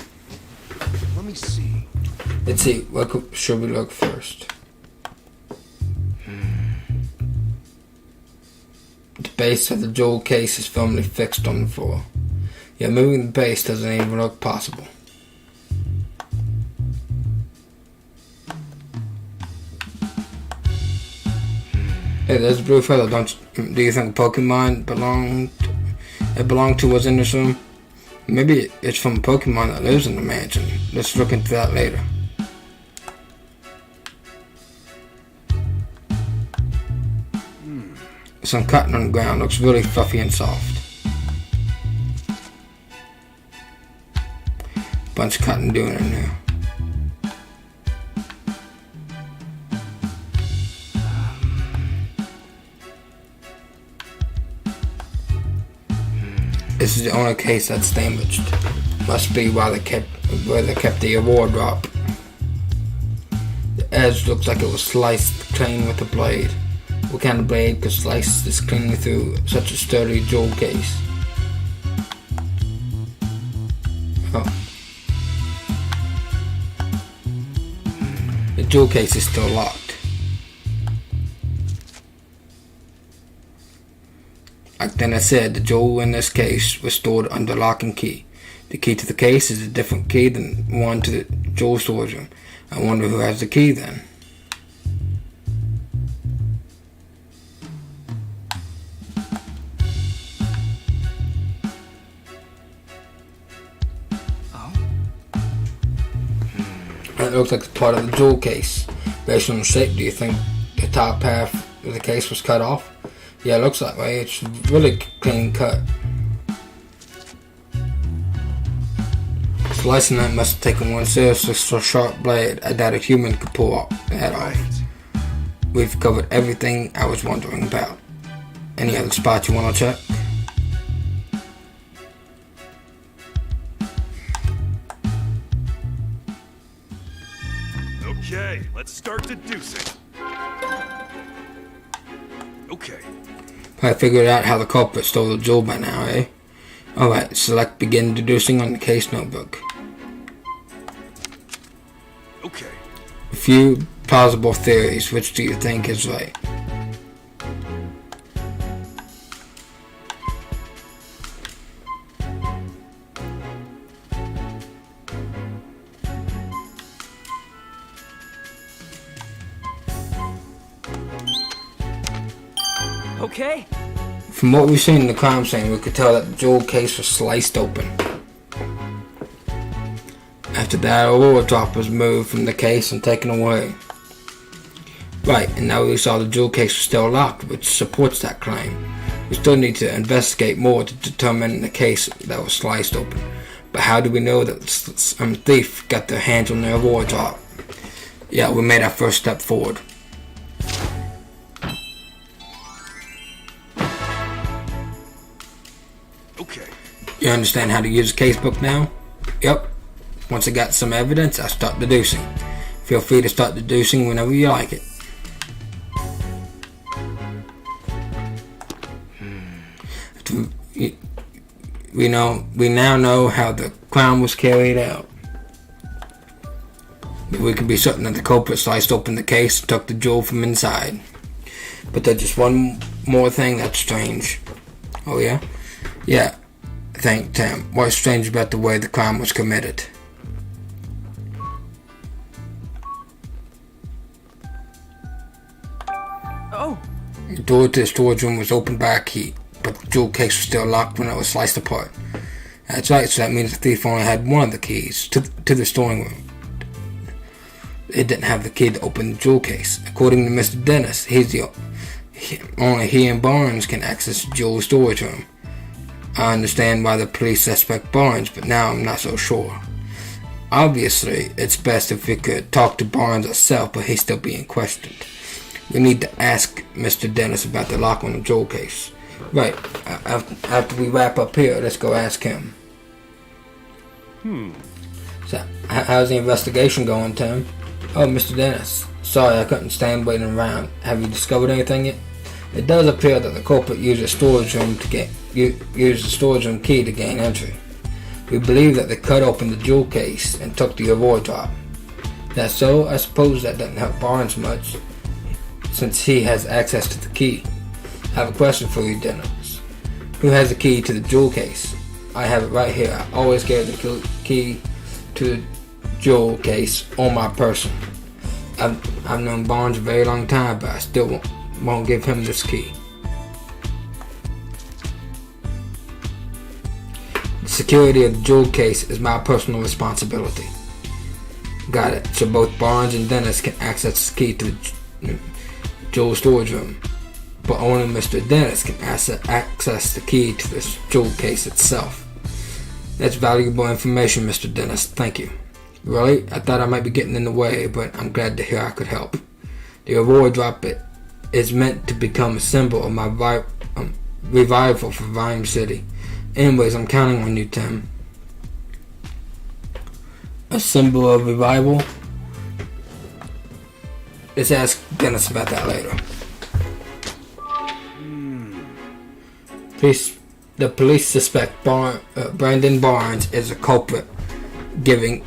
Let me see. Let's see, what should we look first? The base of the jewel case is firmly fixed on the floor. Yeah, moving the base doesn't even look possible. Hey, there's a blue feather. Do you think a Pokemon belonged to was in this room? Maybe it's from a Pokemon that lives in the mansion. Let's look into that later. Some cotton on the ground looks really fluffy and soft. Bunch of cotton doing in there. This is the only case that's damaged. Must be where they kept the award drop. The edge looks like it was sliced clean with a blade. What kind of blade could slice this cleanly through such a sturdy jewel case? Oh. The jewel case is still locked. Like then I said, the jewel in this case was stored under lock and key. The key to the case is a different key than one to the jewel storage room. I wonder who has the key then. It looks like it's part of the jewel case. Based on the shape, do you think the top half of the case was cut off? Yeah, it looks that way. It's really clean cut. Slicing that must have taken one seriously so sharp blade. I doubt a human could pull that off. We've covered everything I was wondering about. Any other spots you want to check? Okay, let's start deducing. Okay. I figured out how the culprit stole the jewel by now, eh? Alright, select begin deducing on the case notebook. Okay. A few plausible theories. Which do you think is right? Okay. From what we've seen in the crime scene, we could tell that the jewel case was sliced open. After that, a award drop was moved from the case and taken away. Right, and now we saw the jewel case was still locked, which supports that claim. We still need to investigate more to determine the case that was sliced open. But how do we know that some thief got their hands on the award drop? Yeah, we made our first step forward. Okay. You understand how to use a casebook now? Yep. Once I got some evidence, I start deducing. Feel free to start deducing whenever you like it. We now know how the crime was carried out. We can be certain that the culprit sliced open the case and took the jewel from inside. But there's just one more thing that's strange. Oh yeah? Yeah. Thank Tim. What's strange about the way the crime was committed? Oh. The door to the storage room was opened by a key, but the jewel case was still locked when it was sliced apart. That's right, so that means the thief only had one of the keys to the storing room. It didn't have the key to open the jewel case. According to Mr. Dennis, only he and Barnes can access the jewel storage room. I understand why the police suspect Barnes, but now I'm not so sure. Obviously, it's best if we could talk to Barnes ourselves, but he's still being questioned. We need to ask Mr. Dennis about the lock on the jewel case. Right, after we wrap up here, let's go ask him. So, how's the investigation going, Tim? Oh, Mr. Dennis. Sorry, I couldn't stand waiting around. Have you discovered anything yet? It does appear that the culprit used the storage room key to gain entry. We believe that they cut open the jewel case and took the award drop. That's so? I suppose that doesn't help Barnes much, since he has access to the key. I have a question for you, Dennis. Who has the key to the jewel case? I have it right here. I always carry the key to the jewel case on my person. I've known Barnes a very long time, but I still won't give him this key. The security of the jewel case is my personal responsibility. Got it. So both Barnes and Dennis can access the key to the jewel storage room, but only Mr. Dennis can access the key to this jewel case itself. That's valuable information, Mr. Dennis. Thank you. Really? I thought I might be getting in the way, but I'm glad to hear I could help. The award drop is meant to become a symbol of my revival for Rhyme City. Anyways, I'm counting on you, Tim. A symbol of revival? Let's ask Dennis about that later. The police suspect Brandon Barnes is a culprit, begin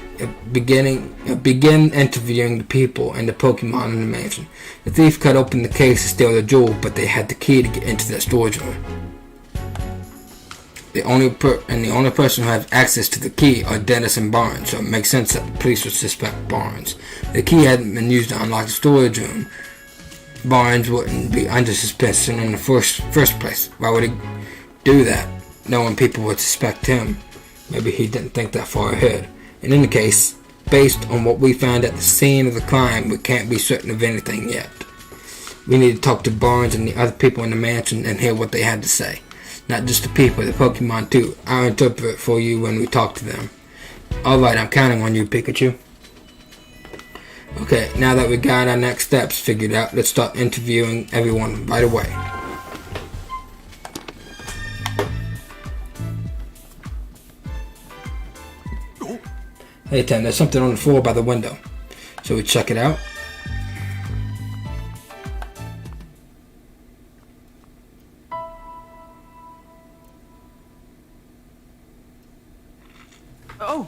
interviewing the people and the Pokemon in the mansion. The thief cut open the case to steal the jewel, but they had the key to get into the storage room. The only person who has access to the key are Dennis and Barnes, so it makes sense that the police would suspect Barnes. The key hadn't been used to unlock the storage room. Barnes wouldn't be under suspicion in the first place. Why would he do that, knowing people would suspect him? Maybe he didn't think that far ahead. In any case, based on what we found at the scene of the crime, we can't be certain of anything yet. We need to talk to Barnes and the other people in the mansion and hear what they had to say. Not just the people, the Pokemon too. I'll interpret for you when we talk to them. Alright, I'm counting on you, Pikachu. Okay, now that we got our next steps figured out, let's start interviewing everyone right away. Hey Tim, there's something on the floor by the window. Shall we check it out? Oh!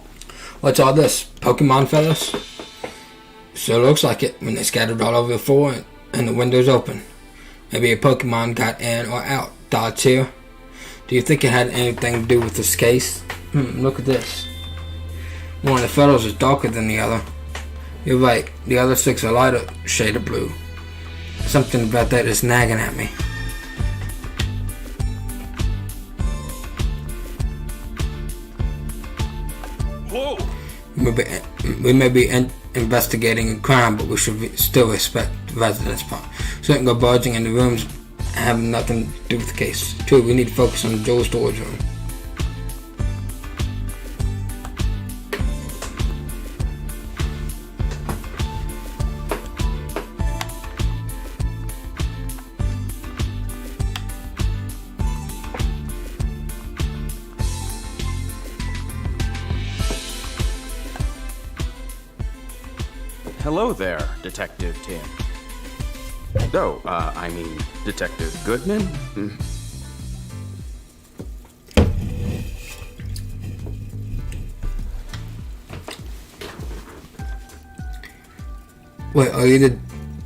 What's all this? Pokemon fellas? Sure looks like it when they scattered all over the floor and the windows open. Maybe a Pokemon got in or out. Thoughts here? Do you think it had anything to do with this case? Look at this. One of the fellows is darker than the other. You're right, the other six are lighter shade of blue. Something about that is nagging at me. Whoa! We may be investigating a crime, but we should still respect the residents' part. Certain go barging in the rooms having nothing to do with the case. True, we need to focus on the Joe storage room. Hello there, Detective Tim. Oh, I mean, Detective Goodman? Wait,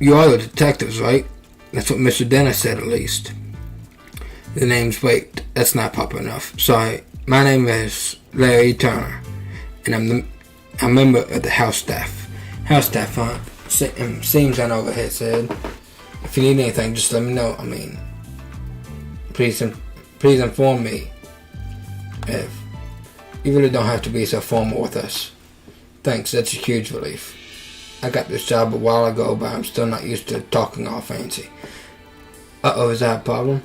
you are the detectives, right? That's what Mr. Dennis said, at least. The name's, wait, that's not proper enough. Sorry, my name is Larry Turner, and I'm a member of the house staff. House staff, huh? Seems on overhead said. If you need anything, just let me know. I mean, please inform me. If you really don't have to be so formal with us. Thanks, that's a huge relief. I got this job a while ago, but I'm still not used to talking all fancy. Uh-oh, is that a problem?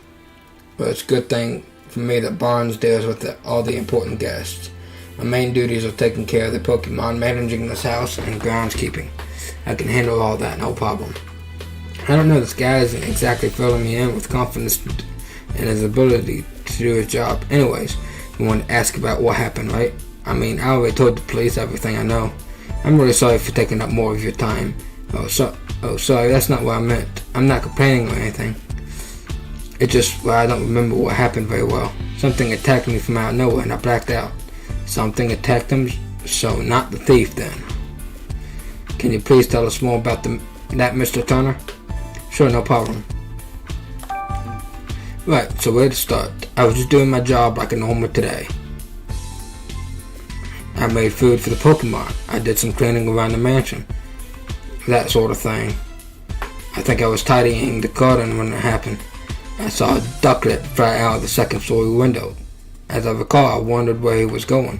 Well, it's a good thing for me that Barnes deals with all the important guests. My main duties are taking care of the Pokemon, managing this house, and groundskeeping. I can handle all that, no problem. I don't know, this guy isn't exactly filling me in with confidence in his ability to do his job. Anyways, you want to ask about what happened, right? I mean, I already told the police everything I know. I'm really sorry for taking up more of your time. Sorry, that's not what I meant. I'm not complaining or anything. It's just, well, I don't remember what happened very well. Something attacked me from out of nowhere and I blacked out. Something attacked him, so not the thief then. Can you please tell us more about that, Mr. Turner? Sure, no problem. Right, so where to start? I was just doing my job like a normal today. I made food for the Pokemon. I did some cleaning around the mansion. That sort of thing. I think I was tidying the garden when it happened. I saw a ducklet fly out of the second story window. As I recall, I wondered where he was going.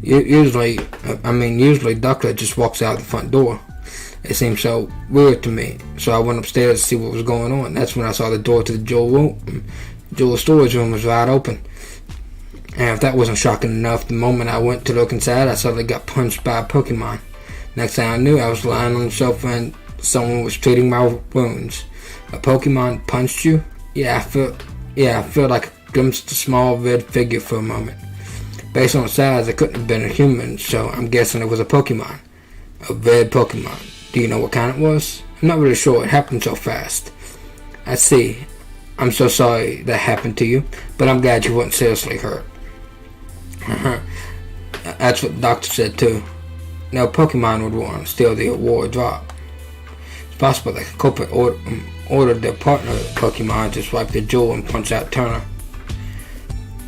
Usually Ducklet just walks out the front door. It seemed so weird to me, so I went upstairs to see what was going on. That's when I saw the door to the Jewel storage room was wide open. And if that wasn't shocking enough, the moment I went to look inside, I suddenly got punched by a Pokemon. Next thing I knew, I was lying on the sofa and someone was treating my wounds. A Pokemon punched you? Yeah, I feel like glimpsed a small red figure for a moment. Based on size, it couldn't have been a human, so I'm guessing it was a Pokemon. A red Pokemon. Do you know what kind it was? I'm not really sure. It happened so fast. I see. I'm so sorry that happened to you, but I'm glad you weren't seriously hurt. That's what the doctor said too. Now Pokemon would want to steal the award drop. It's possible that the culprit ordered their partner Pokemon to swipe the jewel and punch out Turner.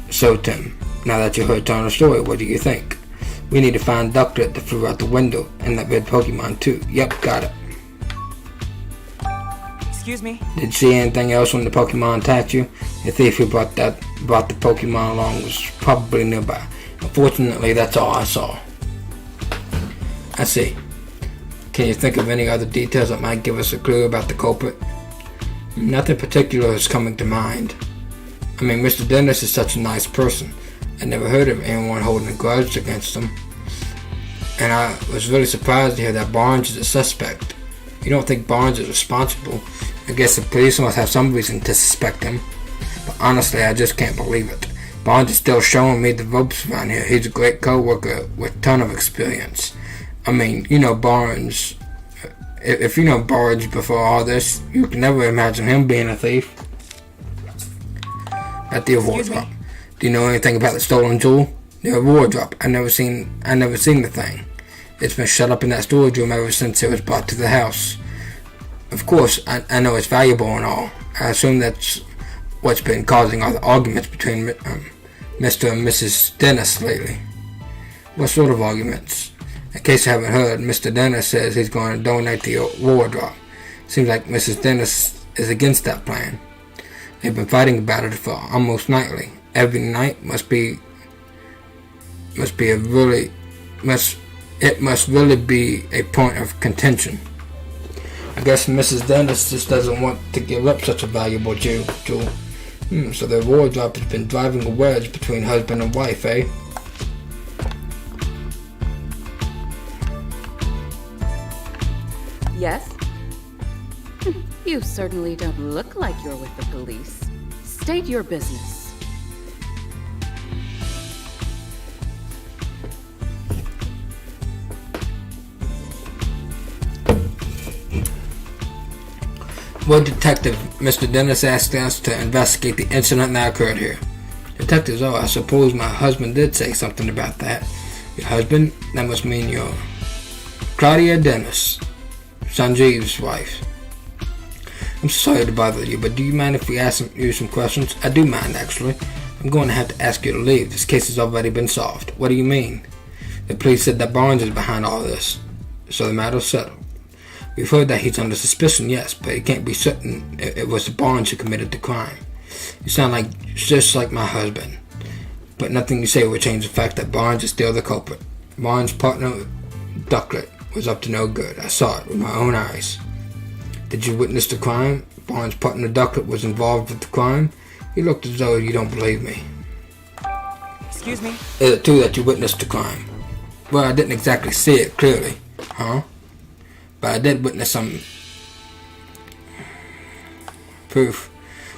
So Tim, now that you heard Turner's story, what do you think? We need to find Ductlet that flew out the window, and that red Pokemon too. Yep, got it. Excuse me? Did you see anything else when the Pokemon attacked you? The thief who brought the Pokemon along was probably nearby. Unfortunately, that's all I saw. I see. Can you think of any other details that might give us a clue about the culprit? Nothing particular is coming to mind. I mean, Mr. Dennis is such a nice person. I never heard of anyone holding a grudge against him. And I was really surprised to hear that Barnes is a suspect. You don't think Barnes is responsible? I guess the police must have some reason to suspect him. But honestly, I just can't believe it. Barnes is still showing me the ropes around here. He's a great co-worker with a ton of experience. I mean, you know Barnes. If you know Barnes before all this, you can never imagine him being a thief. At the award drop. Do you know anything about the stolen jewel? The award drop. I never seen the thing. It's been shut up in that storage room ever since it was brought to the house. Of course, I know it's valuable and all. I assume that's what's been causing all the arguments between Mr. and Mrs. Dennis lately. What sort of arguments? In case you haven't heard, Mr. Dennis says he's going to donate the award drop. Seems like Mrs. Dennis is against that plan. They've been fighting about it for almost nightly. Every night must really be a point of contention. I guess Mrs. Dennis just doesn't want to give up such a valuable jewel. So the award drop has been driving a wedge between husband and wife, eh? Yes? You certainly don't look like you're with the police. State your business. Well, Detective, Mr. Dennis asked us to investigate the incident that occurred here. Detectives, I suppose my husband did say something about that. Your husband? That must mean your Claudia Dennis, Sanjeev's wife. I'm sorry to bother you, but do you mind if we ask you some questions? I do mind, actually. I'm going to have to ask you to leave. This case has already been solved. What do you mean? The police said that Barnes is behind all this, so the matter's settled. We've heard that he's under suspicion, yes, but it can't be certain it was Barnes who committed the crime. You sound just like my husband, but nothing you say will change the fact that Barnes is still the culprit. Barnes' partner, Ductlet, was up to no good. I saw it with my own eyes. Did you witness the crime? Barnes' partner, Ductlet, was involved with the crime? You looked as though you don't believe me. Excuse me? Is it true that you witnessed the crime? Well, I didn't exactly see it clearly, huh? But I did witness some proof.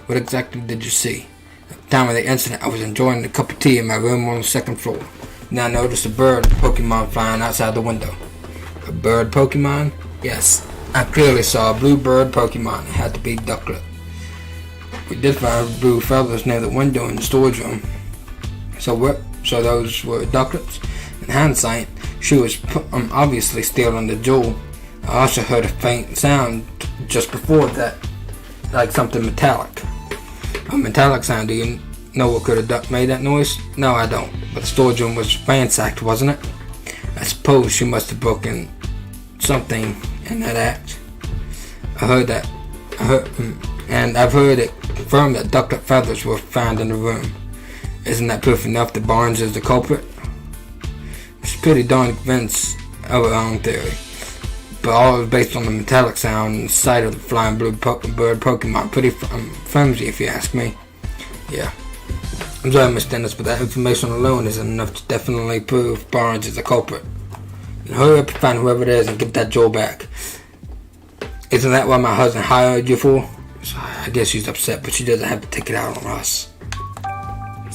What exactly did you see? At the time of the incident, I was enjoying a cup of tea in my room on the second floor. Then I noticed a bird Pokemon flying outside the window. A bird Pokemon? Yes, I clearly saw a blue bird Pokemon. It had to be Ductlet. We did find blue feathers near the window in the storage room. So those were Ductlets? In hindsight, she was obviously stealing the jewel. I also heard a faint sound just before that, like something metallic. A metallic sound. Do you know what could have made that noise? No, I don't. But the storage room was ransacked, wasn't it? I suppose she must have broken something in that act. I've heard it confirmed that Ductlet feathers were found in the room. Isn't that proof enough that Barnes is the culprit? She's pretty darn convinced of her own theory. But all is based on the metallic sound and the sight of the flying blue bird Pokemon. Pretty flimsy, if you ask me. Yeah. I'm sorry, Miss Dennis, but that information alone isn't enough to definitely prove Barnes is the culprit. And hurry up and find whoever it is and get that jewel back. Isn't that what my husband hired you for? So I guess she's upset, but she doesn't have to take it out on us.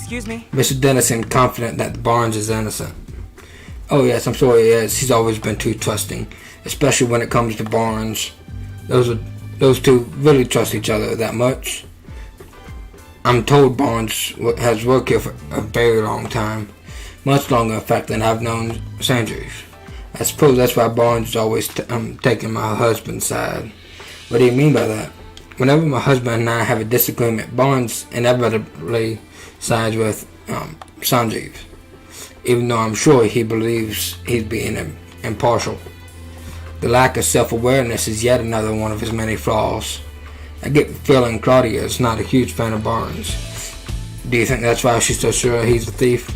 Excuse me? Mr. Dennis seemed confident that Barnes is innocent. Oh yes, I'm sure he is. He's always been too trusting, especially when it comes to Barnes. Those two really trust each other that much. I'm told Barnes has worked here for a very long time. Much longer, in fact, than I've known Sanjeev. I suppose that's why Barnes is always taking my husband's side. What do you mean by that? Whenever my husband and I have a disagreement, Barnes inevitably sides with Sanjeev, even though I'm sure he believes he's being impartial. The lack of self-awareness is yet another one of his many flaws. I get the feeling Claudia is not a huge fan of Barnes. Do you think that's why she's so sure he's a thief?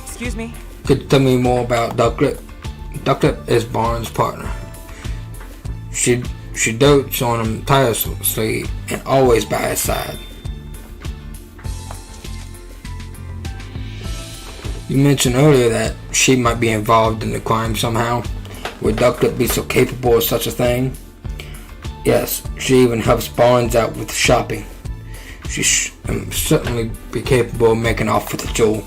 Excuse me? Could you tell me more about Ducklip? Ducklip is Barnes' partner. She dotes on him tirelessly and always by his side. You mentioned earlier that she might be involved in the crime somehow. Would Ducklip be so capable of such a thing? Yes, she even helps Barnes out with shopping. She certainly be capable of making off with the jewel.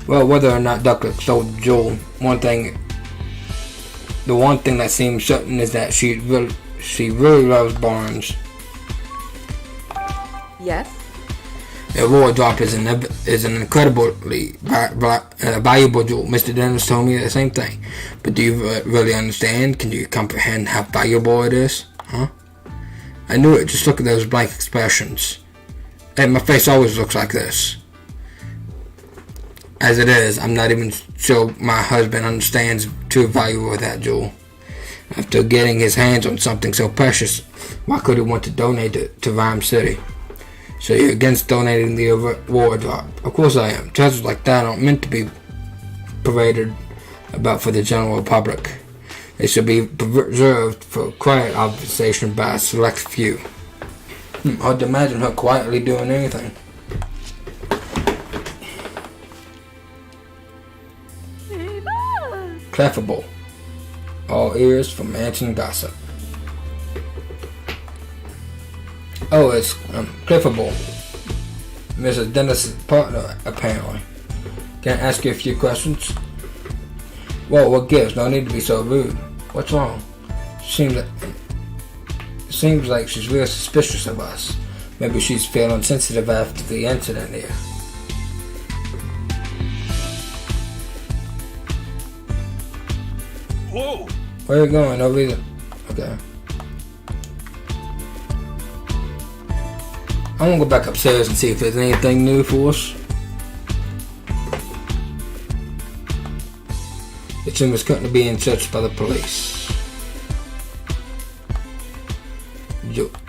Well, whether or not Ducklip stole the jewel, the one thing that seems certain is that she really loves Barnes. Yes? The reward drop is an incredibly valuable jewel. Mr. Dennis told me the same thing. But do you really understand? Can you comprehend how valuable it is? Huh? I knew it. Just look at those blank expressions. And my face always looks like this. As it is, I'm not even sure my husband understands the true value of that jewel. After getting his hands on something so precious, why could he want to donate it to Rhyme City? So you're against donating the reward drop? Of course I am. Treasures like that aren't meant to be paraded about for the general public. They should be preserved for quiet observation by a select few. Hard to imagine her quietly doing anything. Clefable. All ears for mansion gossip. Oh, it's Cliffable. Mrs. Dennis' partner, apparently. Can I ask you a few questions? Well, what gives? No need to be so rude. What's wrong? Seems like she's real suspicious of us. Maybe she's feeling sensitive after the incident here. Whoa! Where are you going? No reason. Okay. I'm gonna go back upstairs and see if there's anything new for us. It seems currently being searched by the police.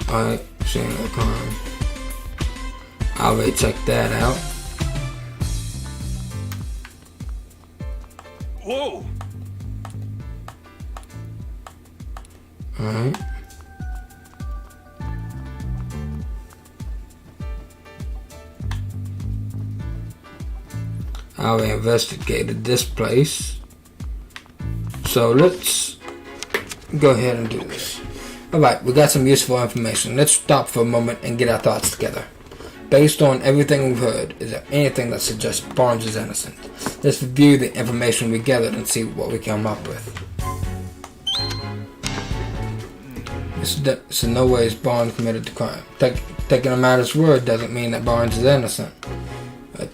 Alright, seeing no crime. I already checked that out. Whoa! Alright. I already investigated this place. So let's go ahead and do this. Alright, we got some useful information. Let's stop for a moment and get our thoughts together. Based on everything we've heard, is there anything that suggests Barnes is innocent? Let's review the information we gathered and see what we come up with. So no way is Barnes committed the crime. Taking a matter's word doesn't mean that Barnes is innocent.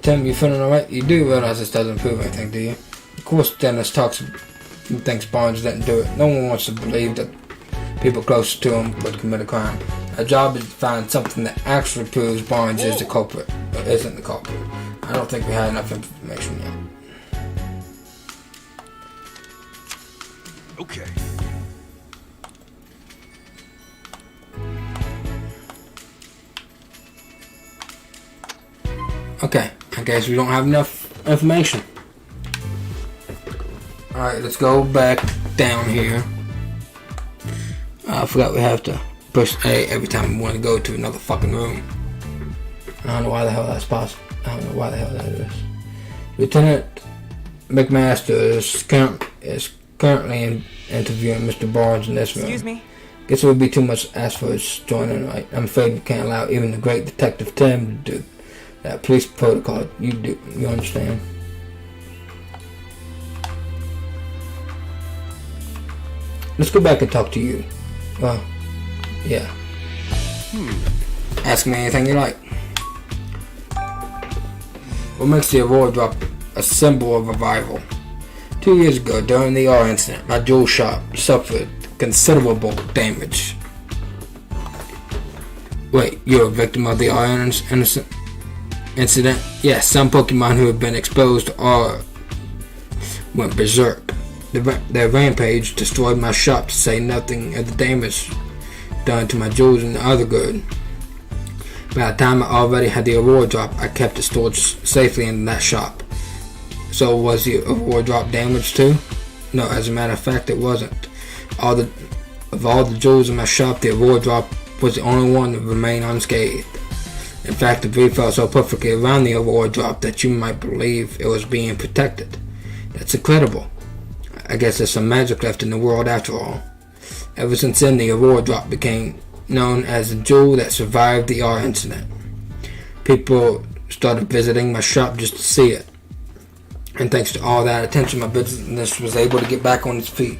Tim, you feeling alright? You do realize this doesn't prove anything, do you? Of course Dennis thinks Barnes didn't do it. No one wants to believe that people close to him would commit a crime. Our job is to find something that actually proves Barnes is the culprit, or isn't the culprit. I don't think we have enough information yet. Okay. Okay, I guess we don't have enough information. Alright, let's go back down here. I forgot we have to push A every time we want to go to another fucking room. I don't know why the hell that's possible. I don't know why the hell that is. Lieutenant McMaster is currently interviewing Mr. Barnes in this room. Excuse me? Guess it would be too much to ask for his joining, right? I'm afraid we can't allow even the great Detective Tim That police protocol, you understand? Let's go back and talk to you. Well, yeah. Ask me anything you like. What makes the award drop a symbol of revival? 2 years ago, during the R incident, my jewel shop suffered considerable damage. Wait, you're a victim of the R incident? Yes, some Pokemon who have been exposed to R went berserk. Their rampage destroyed my shop, to say nothing of the damage done to my jewels and other goods. By the time I already had the award drop, I kept it stored safely in that shop. So was the award drop damaged too? No, as a matter of fact, it wasn't. Of all the jewels in my shop, the award drop was the only one that remained unscathed. In fact, the breed fell so perfectly around the award drop that you might believe it was being protected. That's incredible. I guess there's some magic left in the world after all. Ever since then, the award drop became known as the jewel that survived the R incident. People started visiting my shop just to see it. And thanks to all that attention, my business was able to get back on its feet.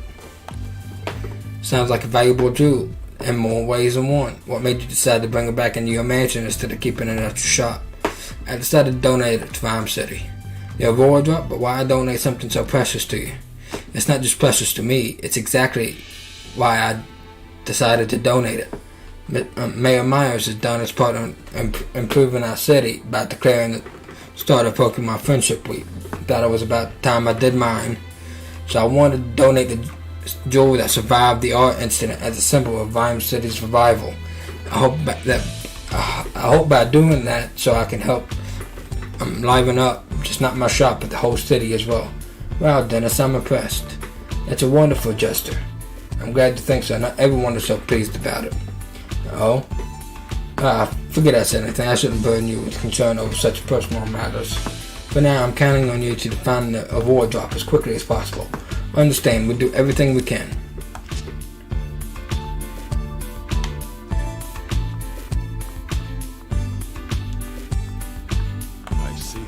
Sounds like a valuable jewel in more ways than one. What made you decide to bring it back into your mansion instead of keeping it at your shop? I decided to donate it to Rhyme City. The award drop, but why donate something so precious to you? It's not just precious to me, it's exactly why I decided to donate it. Mayor Myers has done his part in improving our city by declaring the start of Pokemon Friendship Week. Thought it was about time I did mine. So I wanted to donate the jewel that survived the art incident as a symbol of Rhyme City's revival. I hope by doing that, so I can help liven up just not my shop, but the whole city as well. Wow, Dennis, I'm impressed. That's a wonderful gesture. I'm glad you think so. Not everyone is so pleased about it. Oh? Forget I said anything. I shouldn't burden you with concern over such personal matters. For now, I'm counting on you to find the award drop as quickly as possible. Understand, we'll do everything we can. I see.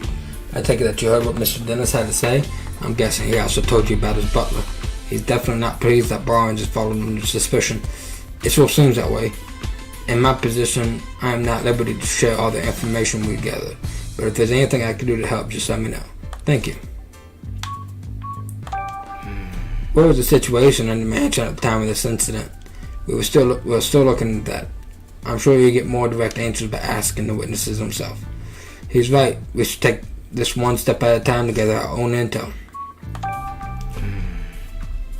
I take it that you heard what Mr. Dennis had to say. I'm guessing he also told you about his butler. He's definitely not pleased that Barnes is falling under suspicion. It sure seems that way. In my position, I am not at liberty to share all the information we gathered. But if there's anything I can do to help, just let me know. Thank you. What was the situation in the mansion at the time of this incident? We're still looking at that. I'm sure you'll get more direct answers by asking the witnesses themselves. He's right. We should take this one step at a time to gather our own intel.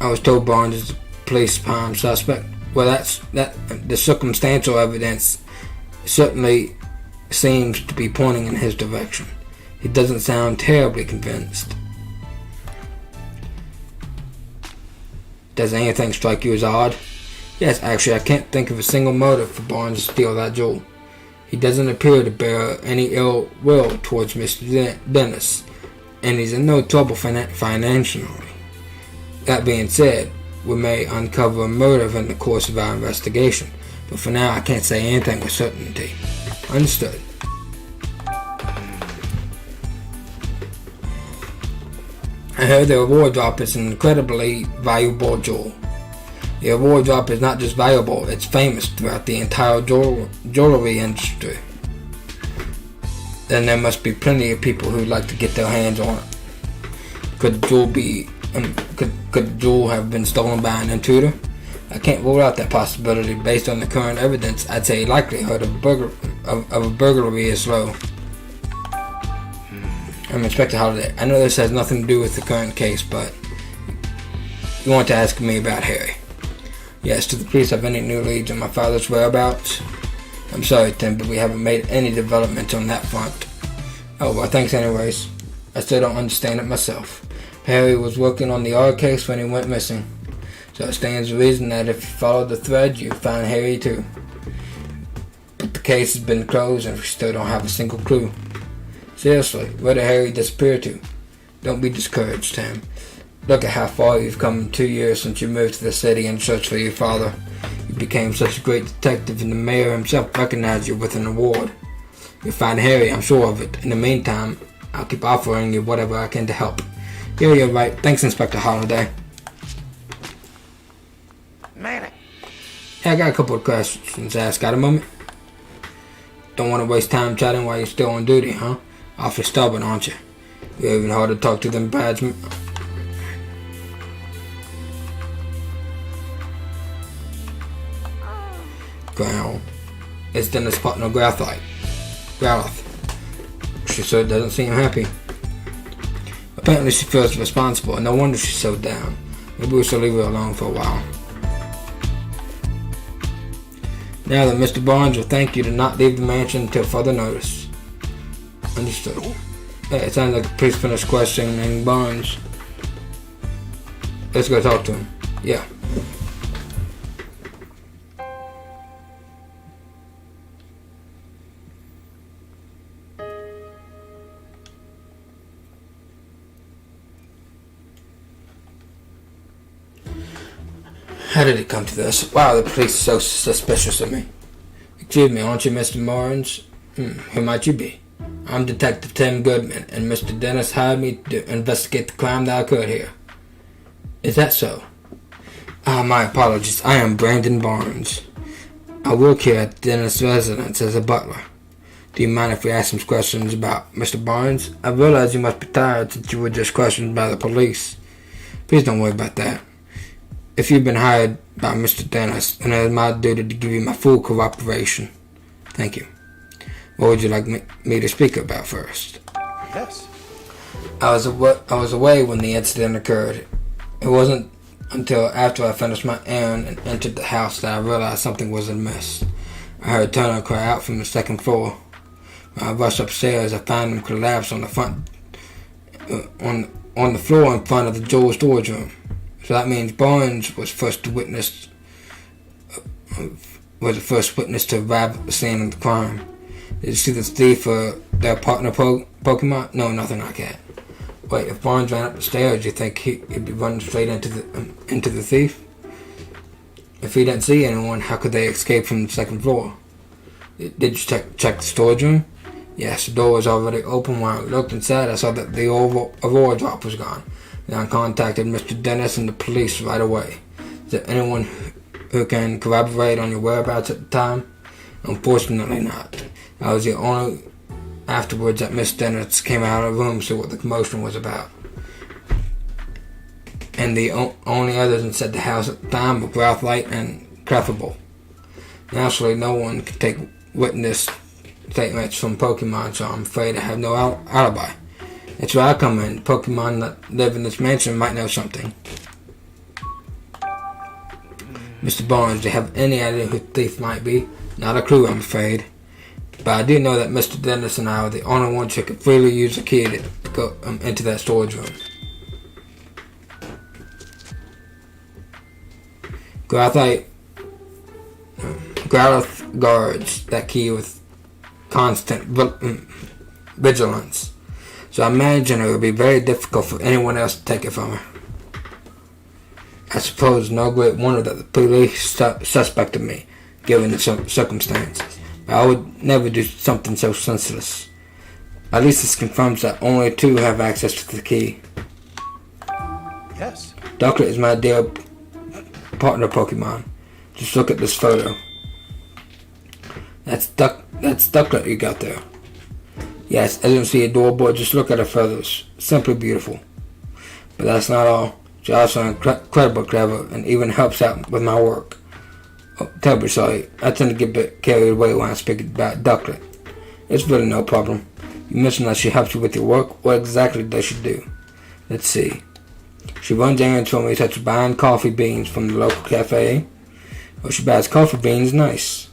I was told Barnes is the police prime suspect. Well, the circumstantial evidence certainly seems to be pointing in his direction. He doesn't sound terribly convinced. Does anything strike you as odd? Yes, actually, I can't think of a single motive for Barnes to steal that jewel. He doesn't appear to bear any ill will towards Mr. Dennis, and he's in no trouble financially. That being said, we may uncover a motive in the course of our investigation, but for now I can't say anything with certainty. Understood. I heard the award drop is an incredibly valuable jewel. The award drop is not just valuable, it's famous throughout the entire jewelry industry. Then there must be plenty of people who'd like to get their hands on it. Could the jewel have been stolen by an intruder? I can't rule out that possibility. Based on the current evidence, I'd say likelihood of a burglary is low. I'm Inspector Holiday. I know this has nothing to do with the current case, but you want to ask me about Harry. Yes, do the police have any new leads on my father's whereabouts? I'm sorry, Tim, but we haven't made any developments on that front. Oh, well, thanks anyways. I still don't understand it myself. Harry was working on the R case when he went missing. So it stands to reason that if you follow the thread, you'd find Harry too. But the case has been closed and we still don't have a single clue. Seriously, where did Harry disappear to? Don't be discouraged, Tim. Look at how far you've come in 2 years since you moved to the city in search for your father. You became such a great detective and the mayor himself recognized you with an award. You'll find Harry, I'm sure of it. In the meantime, I'll keep offering you whatever I can to help. Yeah, you're right. Thanks, Inspector Holliday. Man. Hey, I got a couple of questions to ask. Got a moment? Don't want to waste time chatting while you're still on duty, huh? Awfully stubborn, aren't you? You're even hard to talk to than Badgeman. Growl. It's Dennis' partner, Growlithe. She sure doesn't seem happy. Apparently she feels responsible, and no wonder she's so down. Maybe we should leave her alone for a while. Now then, Mr. Barnes will thank you to not leave the mansion until further notice. Understood. Hey, it sounds like the priest finished questioning Barnes. Let's go talk to him. Yeah. How did it come to this? Wow, the police are so suspicious of me. Excuse me, aren't you Mr. Barnes? Who might you be? I'm Detective Tim Goodman, and Mr. Dennis hired me to investigate the crime that occurred here. Is that so? My apologies. I am Brandon Barnes. I work here at Dennis' residence as a butler. Do you mind if we ask some questions about Mr. Barnes? I realize you must be tired since you were just questioned by the police. Please don't worry about that. If you've been hired by Mr. Dennis, then it is my duty to give you my full cooperation. Thank you. What would you like me to speak about first? Yes. I was away when the incident occurred. It wasn't until after I finished my errand and entered the house that I realized something was amiss. I heard Turner cry out from the second floor. When I rushed upstairs, I found him collapsed on the floor in front of the jewel storage room. So that means Barnes was the first witness to arrive at the scene of the crime. Did you see the thief or their partner Pokemon? No, nothing like that. Wait, if Barnes ran up the stairs, do you think he'd be running straight into the thief? If he didn't see anyone, how could they escape from the second floor? Did you check the storage room? Yes, the door was already open. When I looked inside, I saw that the Aurora drop was gone. Then I contacted Mr. Dennis and the police right away. Is there anyone who can corroborate on your whereabouts at the time? Unfortunately not. I was the only afterwards that Miss Dennis came out of the room to see what the commotion was about. And the only others inside the house at the time were Growlithe and Clefable. Naturally, no one could take witness statements from Pokemon, so I'm afraid I have no alibi. That's where I come in. Pokemon that live in this mansion might know something. Mr. Barnes, do you have any idea who the thief might be? Not a clue, I'm afraid. But I do know that Mr. Dennis and I are the only ones who could freely use the key to go into that storage room. Growlithe guards that key with constant vigilance. So I imagine it would be very difficult for anyone else to take it from her. I suppose no great wonder that the police suspected me, given the circumstances. But I would never do something so senseless. At least this confirms that only two have access to the key. Yes. Ducklet is my dear partner Pokemon. Just look at this photo. That's Ducklet you got there. Yes, as you can see adorable, just look at her feathers. Simply beautiful. But that's not all. She's also incredibly clever and even helps out with my work. Oh, terribly sorry. I tend to get a bit carried away when I speak about Ducklet. It's really no problem. You mentioned that she helps you with your work. What exactly does she do? Let's see. She runs errands for me, such as buying coffee beans from the local cafe. Oh, she buys coffee beans, nice.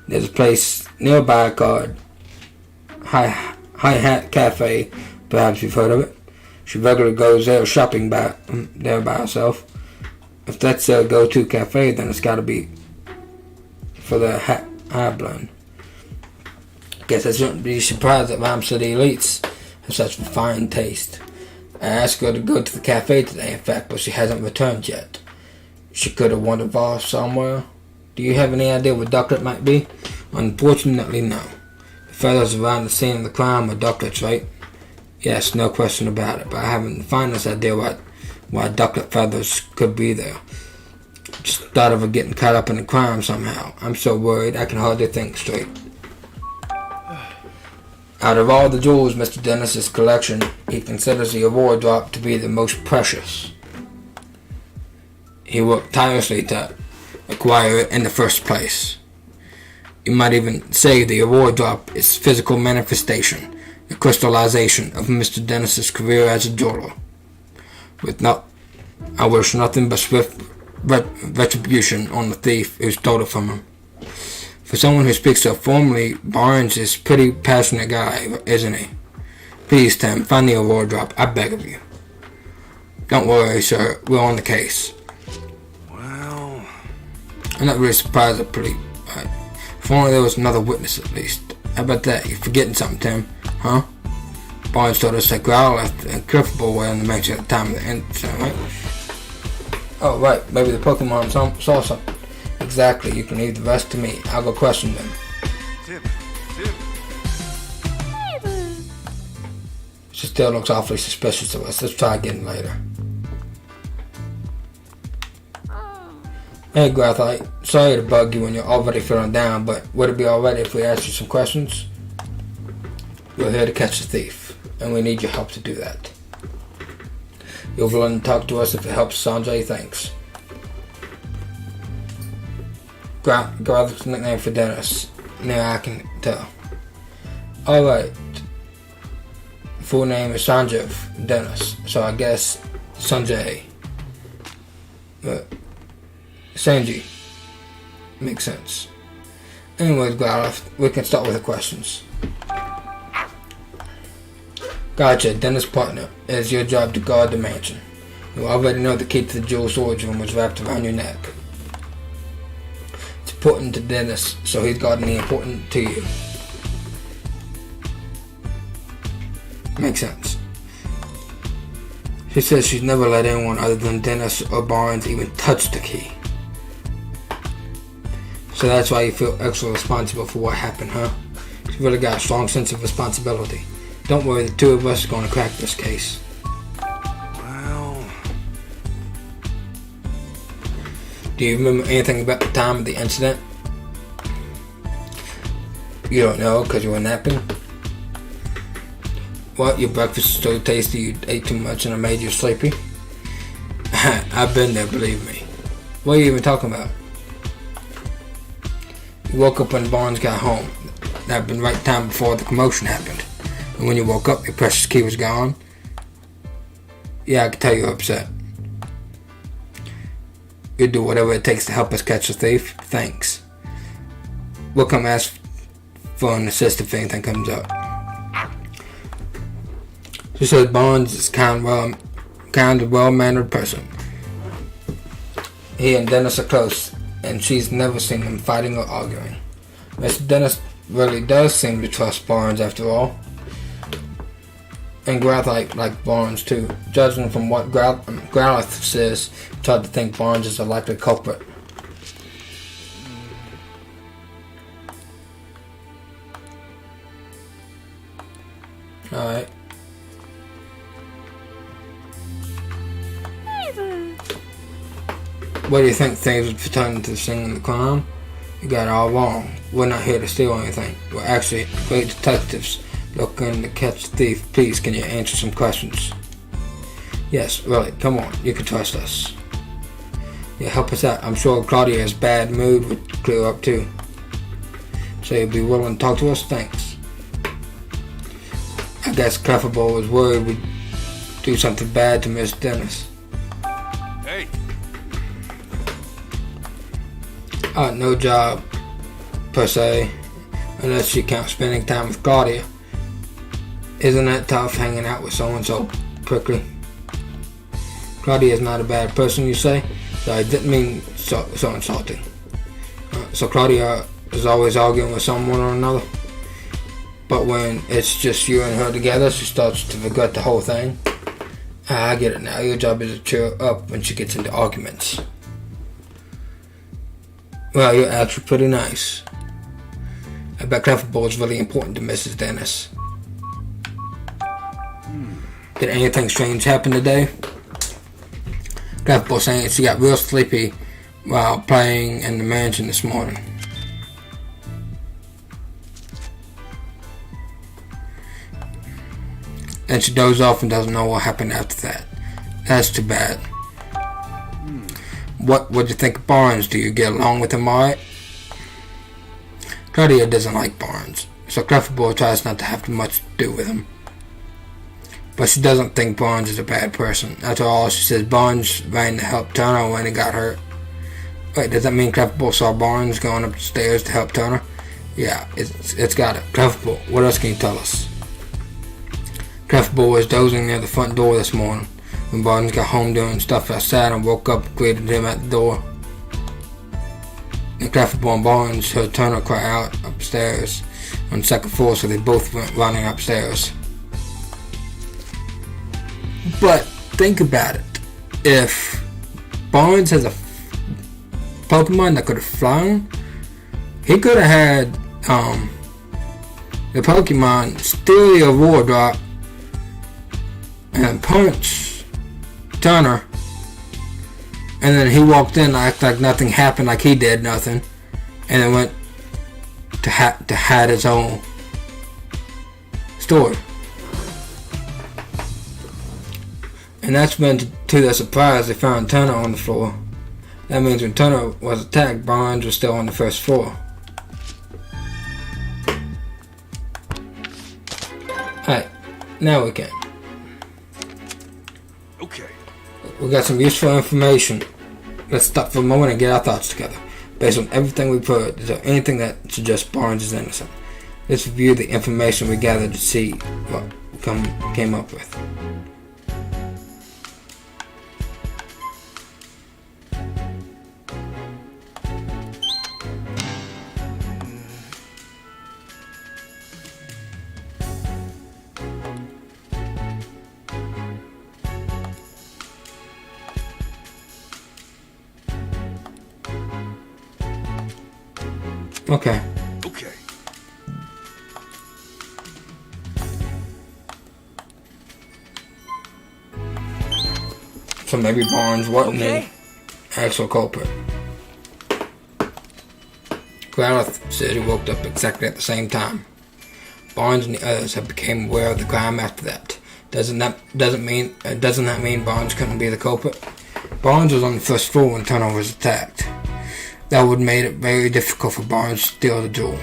There's a place nearby called High Hat Cafe. Perhaps you've heard of it. She regularly goes there shopping there by herself. If that's their go-to cafe, then it's got to be for the high blend. Guess I shouldn't be surprised that Rhyme City elites have such fine taste. I asked her to go to the cafe today, in fact, but she hasn't returned yet. She could have wandered off somewhere. Do you have any idea where Ducklet might be? Unfortunately, no. feathers around the scene of the crime were ducklets, right? Yes, no question about it, but I haven't the finest idea why ducklet feathers could be there. Just thought of her getting caught up in the crime somehow. I'm so worried I can hardly think straight. Out of all the jewels in Mr. Dennis's collection, he considers the award drop to be the most precious. He worked tirelessly to acquire it in the first place. You might even say the award drop is physical manifestation, the crystallization of Mr. Dennis's career as a jeweler. I wish nothing but swift retribution on the thief who stole it from him. For someone who speaks so formally, Barnes is a pretty passionate guy, isn't he? Please, Tim, find the award drop, I beg of you. Don't worry, sir, we're on the case. Well... I'm not really surprised at police. If only there was another witness at least. How about that? You're forgetting something, Tim, huh? Barnes told us that Growlithe and Cliffable were in the match at the time of the incident, right? Oh, right. Maybe the Pokemon saw something. Exactly. You can leave the rest to me. I'll go question them. Tim. She still looks awfully suspicious of us. Let's try again later. Hey, Graphite. Sorry to bug you when you're already feeling down, but would it be alright if we asked you some questions? We're here to catch the thief, and we need your help to do that. You're willing to talk to us if it helps Sanjay? Thanks. Graphite's nickname for Dennis. Now I can tell. Alright. Full name is Sanjeev Dennis, so I guess Sanjay. Sanji. Makes sense. Anyways, Growlithe, we can start with the questions. Gotcha, Dennis' partner. It is your job to guard the mansion. You already know the key to the jewel storage room was wrapped around your neck. It's important to Dennis, so he's guarding the important to you. Makes sense. She says she's never let anyone other than Dennis or Barnes even touch the key. So that's why you feel extra responsible for what happened, huh? She's really got a strong sense of responsibility. Don't worry, the two of us are going to crack this case. Well... Do you remember anything about the time of the incident? You don't know because you were napping? What, your breakfast is so tasty you ate too much and it made you sleepy? I've been there, believe me. What are you even talking about? You woke up when Barnes got home. That had been right time before the commotion happened. And when you woke up, your precious key was gone. Yeah, I can tell you're upset. You'll do whatever it takes to help us catch the thief. Thanks. We'll come ask for an assist if anything comes up. She says Barnes is kind of well-mannered person. He and Dennis are close, and she's never seen them fighting or arguing. Mr. Dennis really does seem to trust Barnes after all. And Growlithe like Barnes too. Judging from what Growlithe says, it's hard to think Barnes is a likely culprit. Alright. What do you think things would turn into singing the crime? You got it all wrong. We're not here to steal anything. We're actually great detectives looking to catch the thief. Please, can you answer some questions? Yes, really, come on. You can trust us. Yeah, help us out. I'm sure Claudia's bad mood would clear up too. So you'll be willing to talk to us? Thanks. I guess Cleffable was worried we'd do something bad to Miss Dennis. Hey! No job, per se, unless you count spending time with Claudia. Isn't that tough hanging out with someone so prickly? Claudia's not a bad person, you say? So I didn't mean so insulting. So Claudia is always arguing with someone or another? But when it's just you and her together, she starts to regret the whole thing? I get it now. Your job is to cheer her up when she gets into arguments. Well, you're actually pretty nice. I bet Clefable is really important to Mrs. Dennis. Did anything strange happen today? Clefable saying she got real sleepy while playing in the mansion this morning. Then she dozed off and doesn't know what happened after that. That's too bad. What'd you think of Barnes? Do you get along with him alright? Claudia doesn't like Barnes, so Clefable tries not to have much to do with him. But she doesn't think Barnes is a bad person. After all, she says Barnes ran to help Turner when he got hurt. Wait, does that mean Clefable saw Barnes going up the stairs to help Turner? Yeah, it's got it. Clefable, what else can you tell us? Clefable was dozing near the front door this morning when Barnes got home doing stuff outside and woke up and greeted him at the door. And Clefable and Barnes heard Turner cry out upstairs on the second floor, so they both went running upstairs. But think about it. If Barnes has a Pokemon that could have flown, he could have had the Pokemon steal the Aurora Drop and punch Turner, and then he walked in and acted like nothing happened, like he did nothing, and then went to had his own story. And that's when, to their surprise, they found Turner on the floor. That means when Turner was attacked, Barnes was still on the first floor. Alright, now we can. Okay. We got some useful information. Let's stop for a moment and get our thoughts together. Based on everything we've heard, is there anything that suggests Barnes is innocent? Let's review the information we gathered to see what we came up with. Okay. Okay. So maybe Barnes wasn't the actual culprit. Growlithe said he woke up exactly at the same time. Barnes and the others have become aware of the crime after that. Doesn't that mean Barnes couldn't be the culprit? Barnes was on the first floor when Turner was attacked. That would have made it very difficult for Barnes to steal the jewel.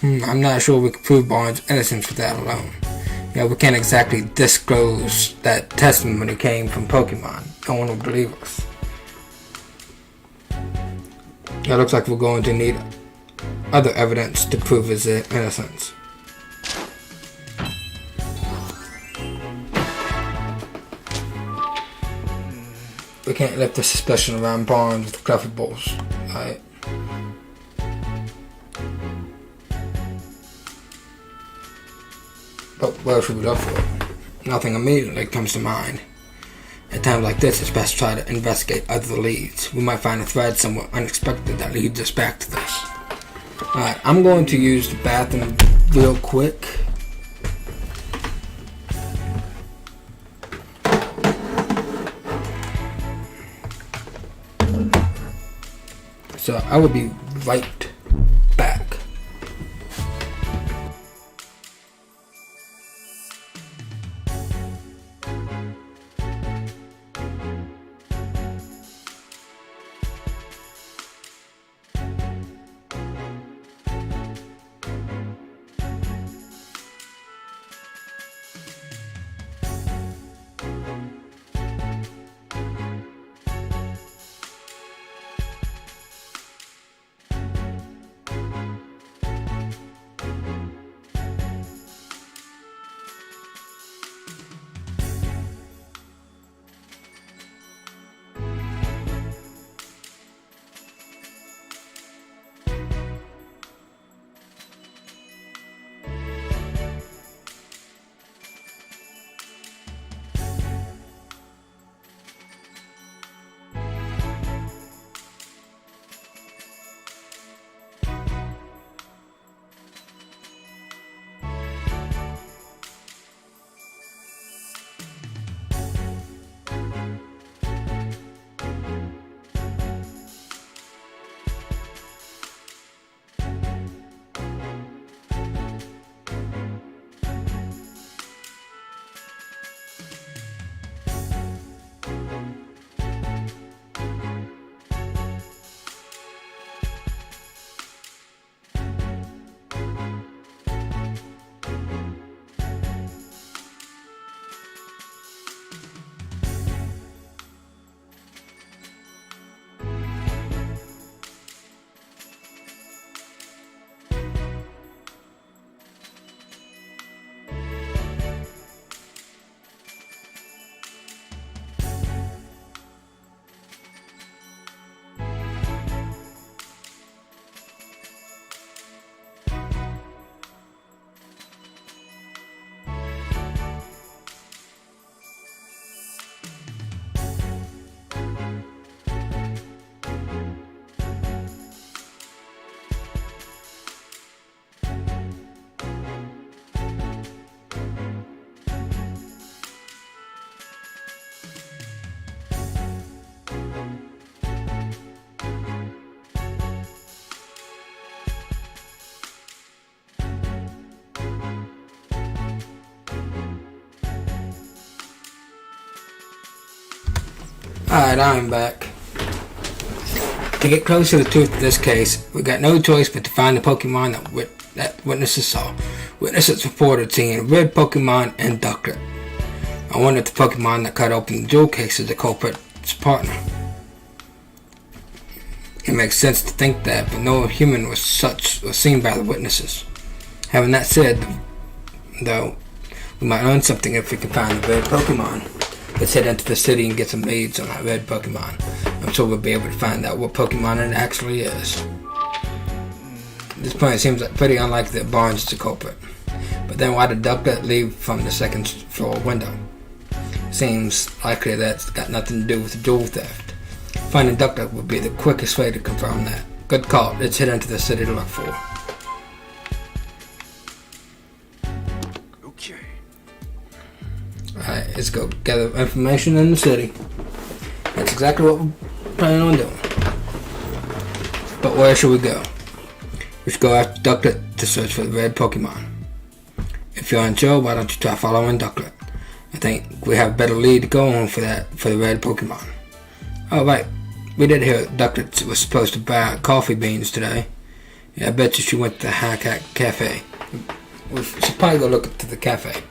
I'm not sure we could prove Barnes' innocence with that alone. We can't exactly disclose that testimony came from Pokemon. No one would believe us. It looks like we're going to need other evidence to prove his innocence. We can't let the suspicion around Barnes with the Cleffables, right? But where should we look for it? Nothing immediately comes to mind. At times like this, it's best to try to investigate other leads. We might find a thread somewhere unexpected that leads us back to this. Alright, I'm going to use the bathroom real quick. So I will be right back. Alright, I'm back. To get closer to the truth of this case, we got no choice but to find the Pokemon that witnesses saw. Witnesses reported seeing a red Pokemon and Ducklet. I wonder if the Pokemon that cut open the jewel case is the culprit's partner. It makes sense to think that, but no human was seen by the witnesses. Having that said, though, we might learn something if we can find the red Pokemon. Let's head into the city and get some leads on that red Pokemon. I'm sure we'll be able to find out what Pokemon it actually is. At this point, it seems like pretty unlikely that Barnes is the culprit. But then why did Ducklet leave from the second floor window? Seems likely that's got nothing to do with the jewel theft. Finding Ducklet would be the quickest way to confirm that. Good call. Let's head into the city to look for her. Alright, let's go gather information in the city. That's exactly what we're planning on doing. But where should we go? We should go after Ducklet to search for the red Pokemon. If you're unsure, why don't you try following Ducklet? I think we have a better lead to go on for the red Pokemon. Oh right, we did hear Ducklet was supposed to buy coffee beans today. Yeah, I bet you she went to the High Cat Cafe. We should probably go look into the cafe.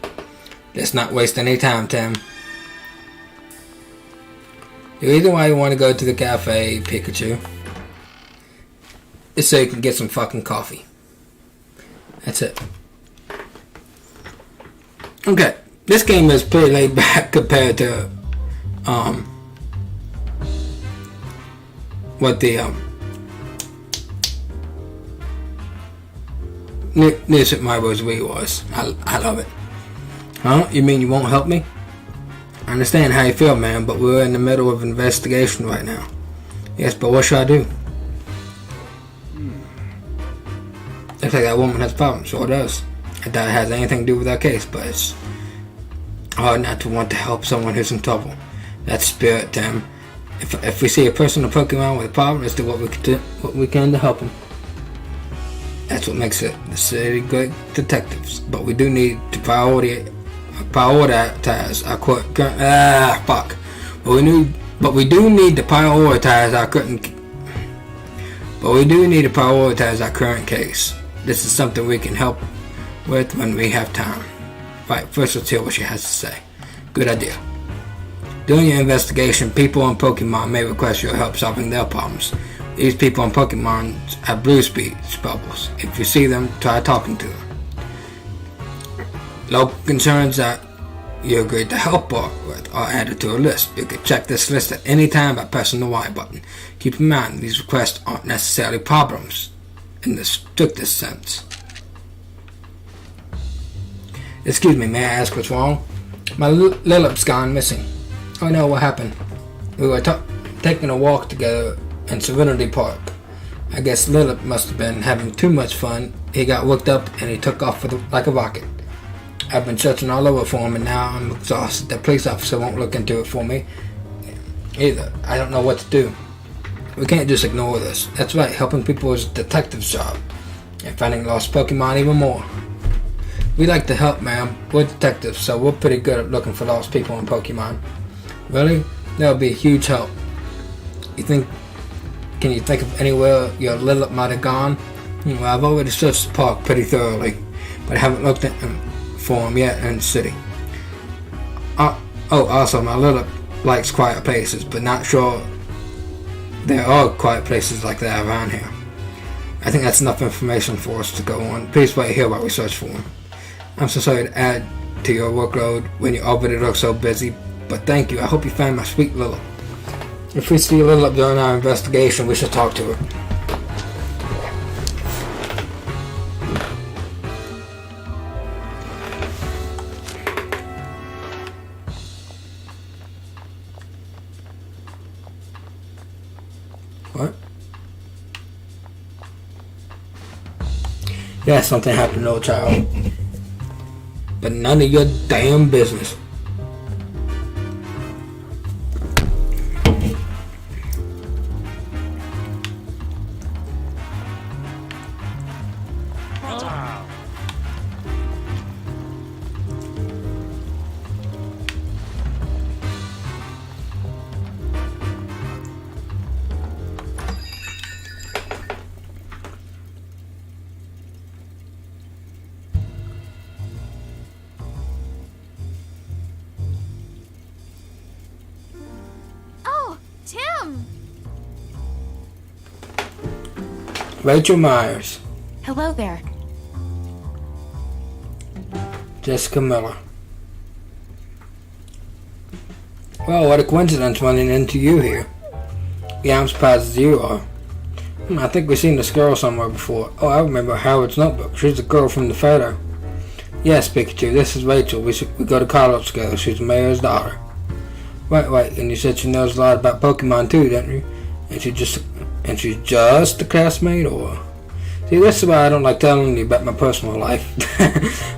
Let's not waste any time, Tim. The reason why you want to go to the cafe, Pikachu, is so you can get some fucking coffee. That's it. Okay, this game is pretty laid back compared to what the New Super Mario Bros. Wii was. I love it. Huh? You mean you won't help me? I understand how you feel, man, but we're in the middle of an investigation right now. Yes, but what should I do? Looks like that woman has problems. Sure does. I doubt it has anything to do with our case, but it's hard not to want to help someone who's in trouble. That's spirit, Tim. If we see a person or Pokemon with a problem, let's do what we can to help them. That's what makes it the city good detectives. But we do need to prioritize our current. But we do need to prioritize our current case. This is something we can help with when we have time. Right, first let's hear what she has to say. Good idea. During your investigation, people on Pokemon may request your help solving their problems. These people on Pokemon have blue speech bubbles. If you see them, try talking to them. Local concerns that you agreed to help with are added to a list. You can check this list at any time by pressing the Y button. Keep in mind, these requests aren't necessarily problems in the strictest sense. Excuse me, may I ask what's wrong? My Lillip's gone missing. Oh no, what happened? We were taking a walk together in Serenity Park. I guess Lillip must have been having too much fun. He got worked up and he took off like a rocket. I've been searching all over for him and now I'm exhausted. The police officer won't look into it for me either. I don't know what to do. We can't just ignore this. That's right, helping people is a detective's job. And finding lost Pokemon even more. We like to help, ma'am. We're detectives, so we're pretty good at looking for lost people in Pokemon. Really? That would be a huge help. Can you think of anywhere your Lillip might have gone? Well, I've already searched the park pretty thoroughly, but I haven't looked for him yet in the city. Also, my Lillip likes quiet places, but not sure there are quiet places like that around here. I think that's enough information for us to go on. Please wait here while we search for him. I'm so sorry to add to your workload when you already look so busy, but thank you. I hope you find my sweet Lillip. If we see Lillip during our investigation, we should talk to her. What? Yeah, something happened, little child. But none of your damn business. Tim! Rachel Myers. Hello there. Jessica Miller. Well, what a coincidence running into you here. Yeah, I'm surprised as you are. I think we've seen this girl somewhere before. Oh, I remember Howard's notebook. She's the girl from the photo. Yes, Pikachu, this is Rachel. We go to college together. She's the mayor's daughter. Right, and you said she knows a lot about Pokemon too, didn't you? And she's just a classmate, or? See, this is why I don't like telling you about my personal life.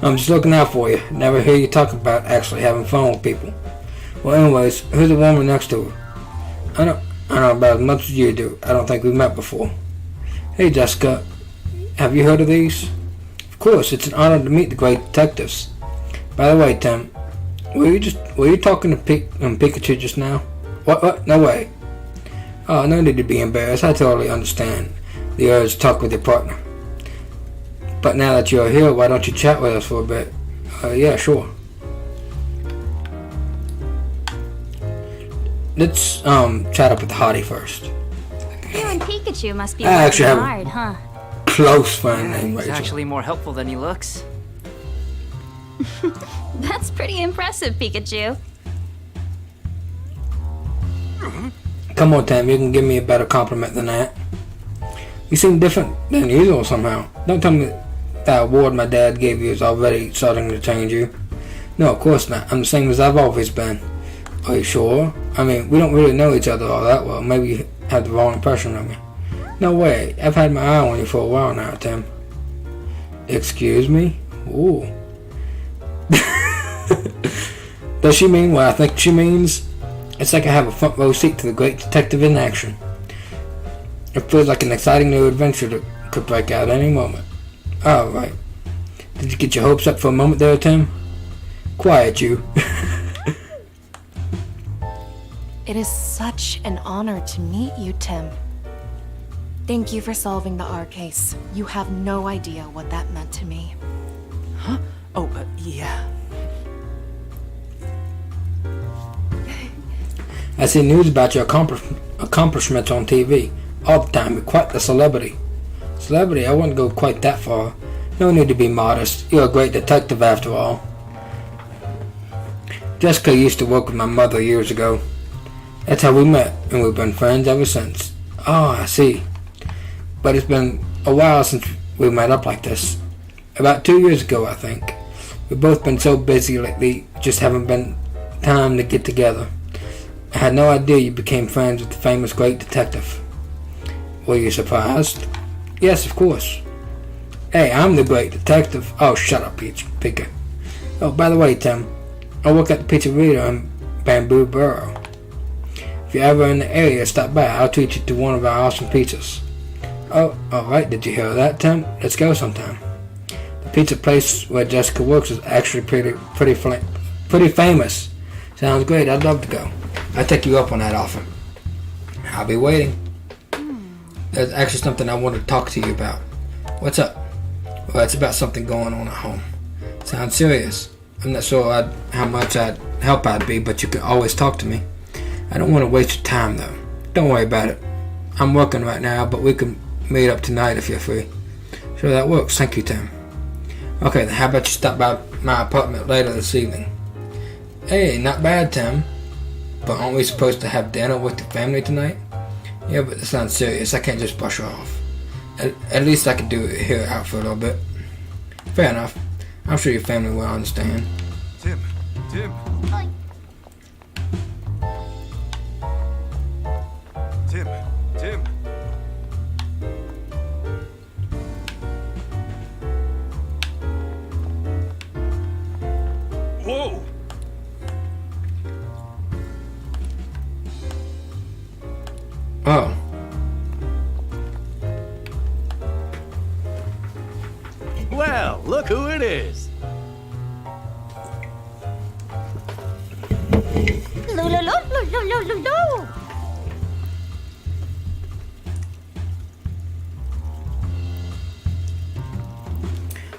I'm just looking out for you. Never hear you talk about actually having fun with people. Well, anyways, who's the woman next to her? I know about as much as you do. I don't think we've met before. Hey, Jessica. Have you heard of these? Of course, it's an honor to meet the great detectives. By the way, Tim, were you talking to Pikachu just now? What? No way. Oh, no need to be embarrassed. I totally understand the urge to talk with your partner. But now that you're here, why don't you chat with us for a bit? Yeah, sure. Let's chat up with the hottie first. You and Pikachu must be I actually working have hard, huh? Close friend named He's Rachel. actually more helpful than he looks. That's pretty impressive, Pikachu. Come on, Tim, you can give me a better compliment than that. You seem different than usual somehow. Don't tell me that award my dad gave you is already starting to change you. No, of course not. I'm the same as I've always been. Are you sure? I mean, we don't really know each other all that well. Maybe you have the wrong impression of me. No way. I've had my eye on you for a while now, Tim. Excuse me? Ooh. Does she mean what I think she means? It's like I have a front row seat to the great detective in action. It feels like an exciting new adventure that could break out any moment. Oh, right. Did you get your hopes up for a moment there, Tim? Quiet, you. It is such an honor to meet you, Tim. Thank you for solving the R case. You have no idea what that meant to me. Huh? Oh, yeah. I see news about your accomplishments on TV all the time. You're quite the celebrity. Celebrity? I wouldn't go quite that far. No need to be modest. You're a great detective after all. Jessica used to work with my mother years ago. That's how we met, and we've been friends ever since. Oh, I see. But it's been a while since we met up like this. About 2 years ago, I think. We've both been so busy lately, just haven't been time to get together. I had no idea you became friends with the famous great detective. Were you surprised? Yes, of course. Hey, I'm the great detective. Oh, shut up, Pika. Oh, by the way, Tim, I work at the pizzeria in Bamboo Borough. If you're ever in the area, stop by. I'll treat you to one of our awesome pizzas. Oh, alright, did you hear that, Tim? Let's go sometime. The pizza place where Jessica works is actually pretty famous. Sounds great, I'd love to go. I'll take you up on that offer. I'll be waiting. There's actually something I want to talk to you about. What's up? Well, it's about something going on at home. Sounds serious. I'm not sure how much help I'd be, but you can always talk to me. I don't want to waste your time, though. Don't worry about it. I'm working right now, but we can meet up tonight if you're free. Sure, that works. Thank you, Tim. Okay, then how about you stop by my apartment later this evening? Hey, not bad, Tim. But aren't we supposed to have dinner with the family tonight? Yeah, but this sounds serious. I can't just brush her off. At least I could do it here out for a little bit. Fair enough. I'm sure your family will understand. Tim. Tim. Whoa! Oh. Well, look who it is.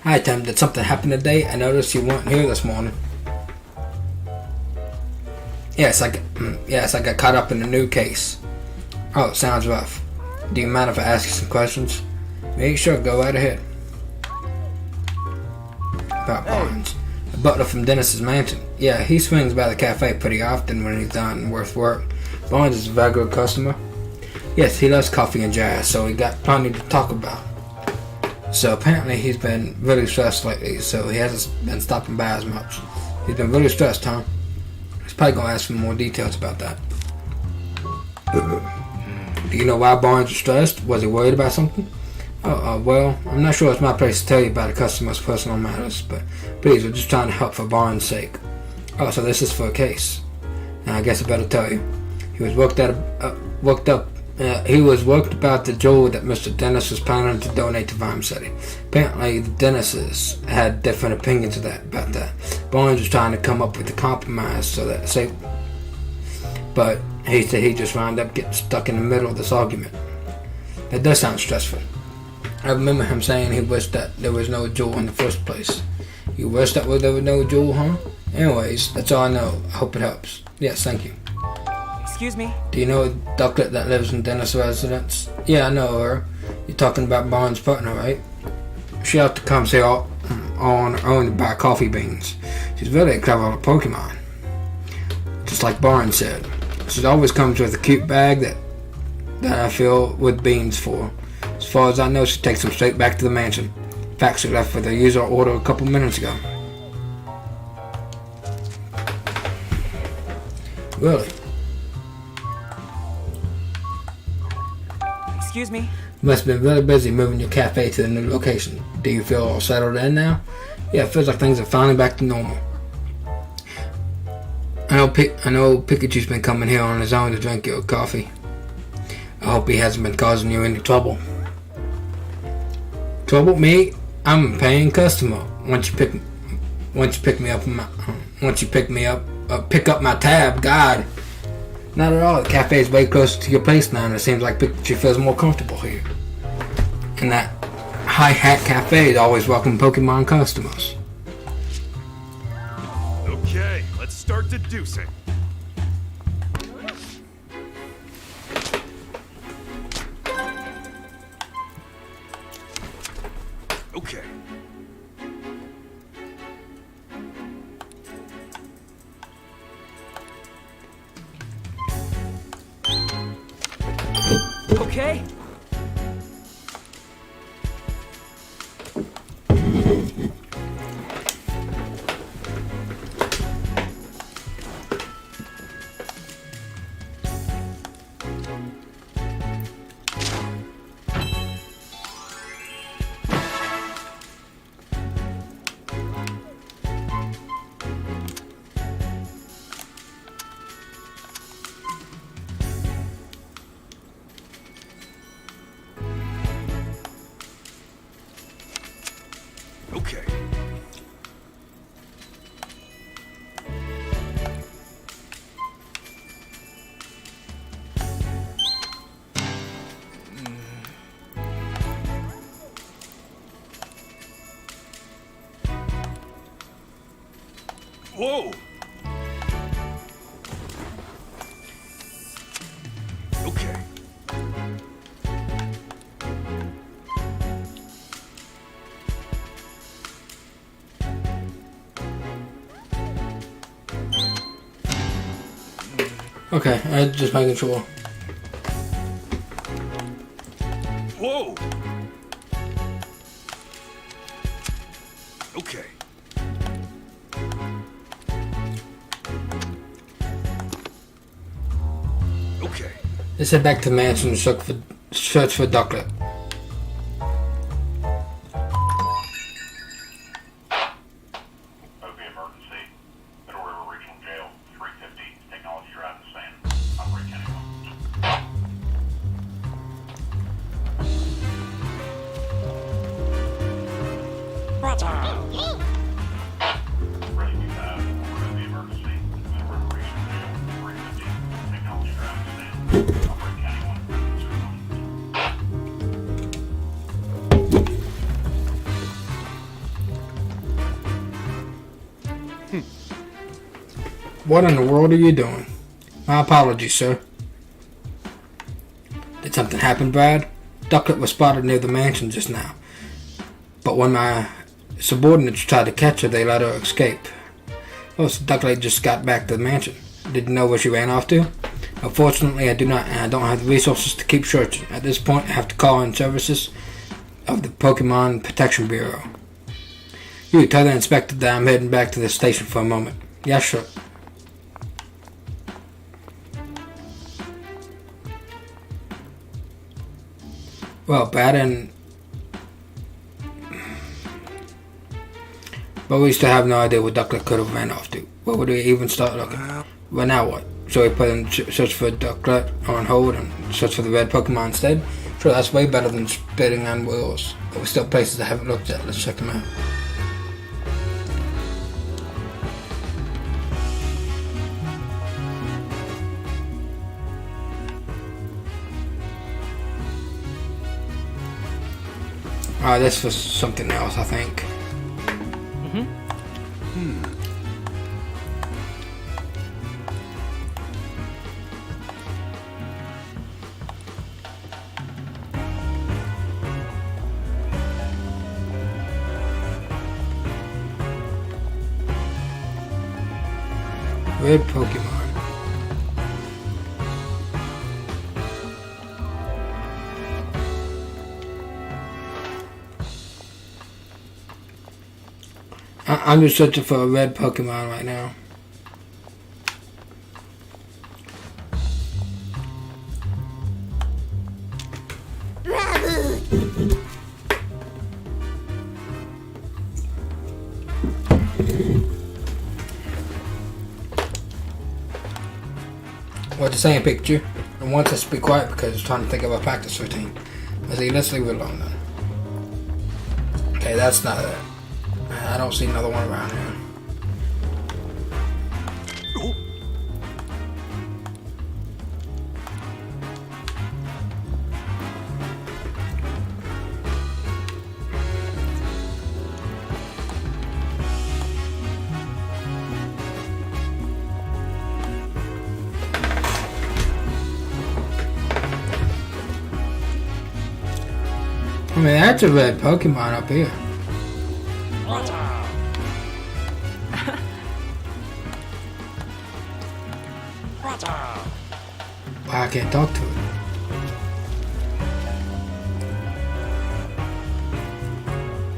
Hi, Tim. Did something happen today? I noticed you weren't here this morning. Yes, I got caught up in a new case. Oh, it sounds rough. Do you mind if I ask you some questions? Make sure, go right ahead. About Barnes. The butler from Dennis's mansion. Yeah, he swings by the cafe pretty often when he's done worth work. Barnes is a very good customer. Yes, he loves coffee and jazz, so we got plenty to talk about. So apparently he's been really stressed lately, so he hasn't been stopping by as much. He's been really stressed, huh? He's probably gonna ask for more details about that. Do you know why Barnes is stressed? Was he worried about something? Well, I'm not sure it's my place to tell you about a customer's personal matters, but please, we're just trying to help for Barnes' sake. Oh, so this is for a case. Now, I guess I better tell you. He was worked about the jewel that Mr. Dennis was planning to donate to Rhyme City. Apparently, the Dennises had different opinions about that. Barnes was trying to come up with a compromise so that but he said he just wound up getting stuck in the middle of this argument. That does sound stressful. I remember him saying he wished that there was no jewel in the first place. You wish that there was no jewel, huh? Anyways, that's all I know. I hope it helps. Yes, thank you. Excuse me? Do you know a doctor that lives in Dennis' residence? Yeah, I know her. You're talking about Barnes' partner, right? She ought to come say all on her own to buy coffee beans. She's really clever with Pokemon. Just like Barnes said. She always comes with a cute bag that I fill with beans for. As far as I know, she takes them straight back to the mansion. In fact, she left for the usual order a couple minutes ago. Really? Excuse me? You must have been really busy moving your cafe to the new location. Do you feel all settled in now? Yeah, it feels like things are finally back to normal. I know Pikachu's been coming here on his own to drink your coffee. I hope he hasn't been causing you any trouble. Trouble? Me? I'm a paying customer. Once you pick up my tab, God. Not at all. The cafe is way closer to your place now, and it seems like Pikachu feels more comfortable here. And that High Hat Cafe is always welcome Pokemon customers. Okay, let's start deducing. Okay. Okay. Okay. Whoa! Okay. Okay, I just making sure. Whoa! Okay. Okay. Let's head back to the mansion and search for Doctor. What in the world are you doing? My apologies, sir. Did something happen, Brad? Ducklet was spotted near the mansion just now. But when my subordinates tried to catch her, they let her escape. Oh, so Ducklet just got back to the mansion. Did you know where she ran off to? Unfortunately, I do not, and I don't have the resources to keep searching. At this point, I have to call in services of the Pokemon Protection Bureau. You tell the inspector that I'm heading back to the station for a moment. Yes, sir. Well, but we still have no idea what Ducklet could have ran off to. Where would we even start looking? Well, now what? So we put in search for Ducklet on hold and search for the red Pokemon instead? Sure, that's way better than spitting on wheels. But there's still places I haven't looked at. Let's check them out. This was something else, I think. Red Pokemon. I'm just searching for a red Pokemon right now. What you saying, Pikachu? And once us be quiet because I'm trying to think of a practice routine. Let's leave it alone then. Okay, that's not it. I don't see another one around here. I mean, that's a red Pokemon up here. I can't talk to it.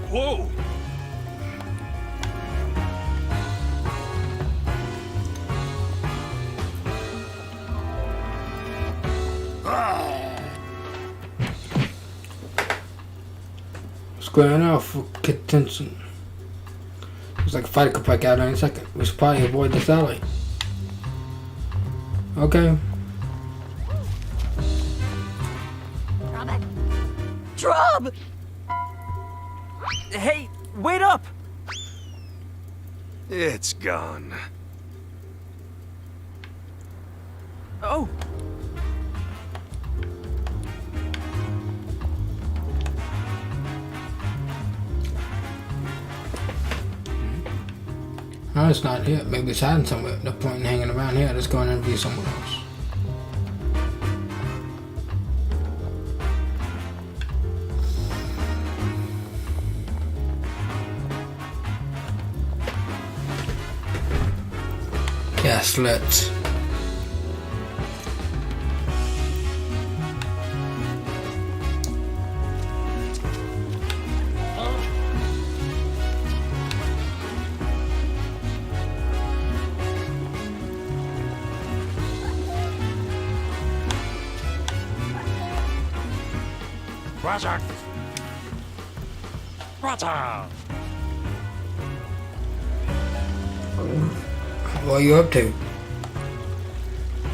Whoa! Squaring off for contention. Looks like a fight could break out any second. We should probably avoid this alley. Okay. Drob! Hey, wait up! It's gone. Oh. No, it's not here. Maybe it's hiding somewhere. No point in hanging around here. Let's go and interview someone else. Yes, let's. Roger. Roger. What are you up to?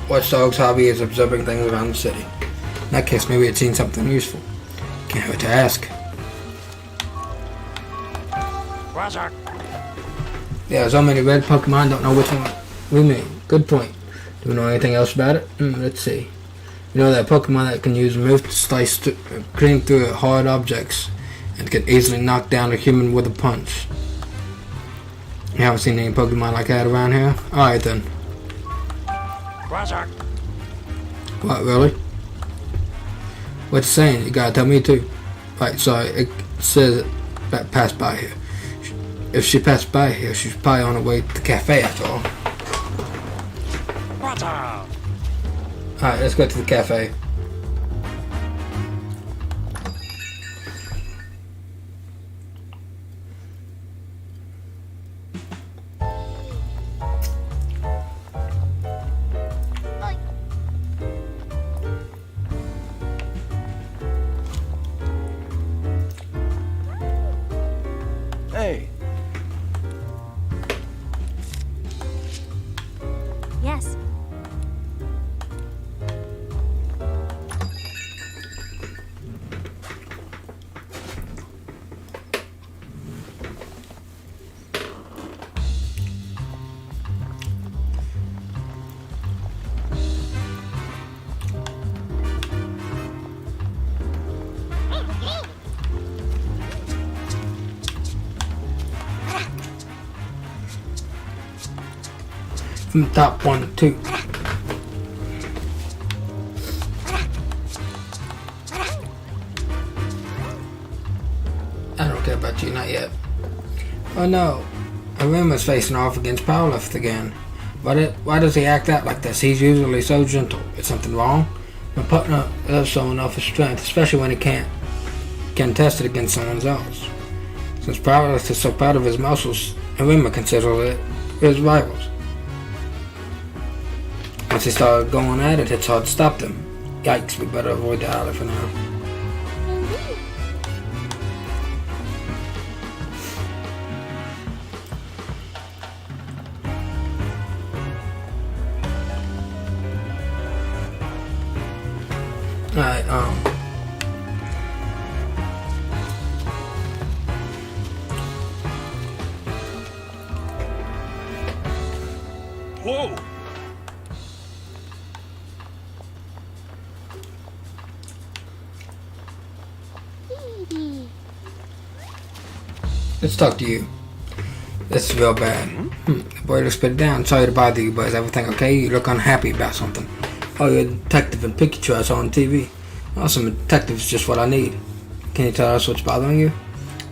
Watchdog's hobby is observing things around the city. In that case, maybe it's seen something useful. Can't hurt to ask. Roger. Yeah, so many red Pokemon, don't know which one we mean. Good point. Do we know anything else about it? Let's see. You know that Pokemon that can use Move to slice clean through hard objects and can easily knock down a human with a punch. You haven't seen any Pokemon like that around here? Alright then. Roger. What, really? What you saying? You gotta tell me too. Right, sorry, it says that passed by here. If she passed by here, she's probably on her way to the cafe after all. Roger. Alright, let's go to the cafe. Hey. Yes. From the top 1 2. I don't care about you, not yet. Oh no, Arima's facing off against Powerlift again. Why does he act out like this? He's usually so gentle. Is something wrong? My partner loves someone off his strength, especially when he can test it against someone else. Since Powerlift is so proud of his muscles, Arima considers it his rivals. Once they start going at it, it's hard to stop them. Yikes, we better avoid the alley for now. Alright, Whoa! let's talk to you. This is real bad. The boy looks pretty down. Sorry to bother you, but is everything okay? You look unhappy about something. Oh, you're a detective in Pikachu I saw on TV. Awesome, a detective's just what I need. Can you tell us what's bothering you?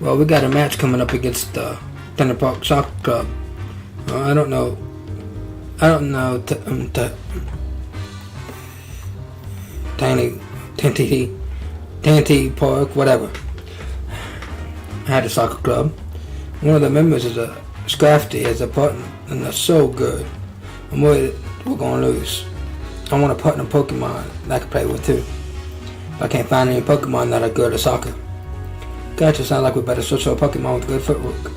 Well, we got a match coming up against the Thunder Park Soccer Club. I don't know. Tanty Park, whatever. I had a soccer club. One of the members is a Scrafty as a partner, and they're so good. I'm worried we're gonna lose. I want a partner Pokemon that I can play with too. I can't find any Pokemon that are good at soccer. Gotcha, sounds like we better switch to a Pokemon with good footwork.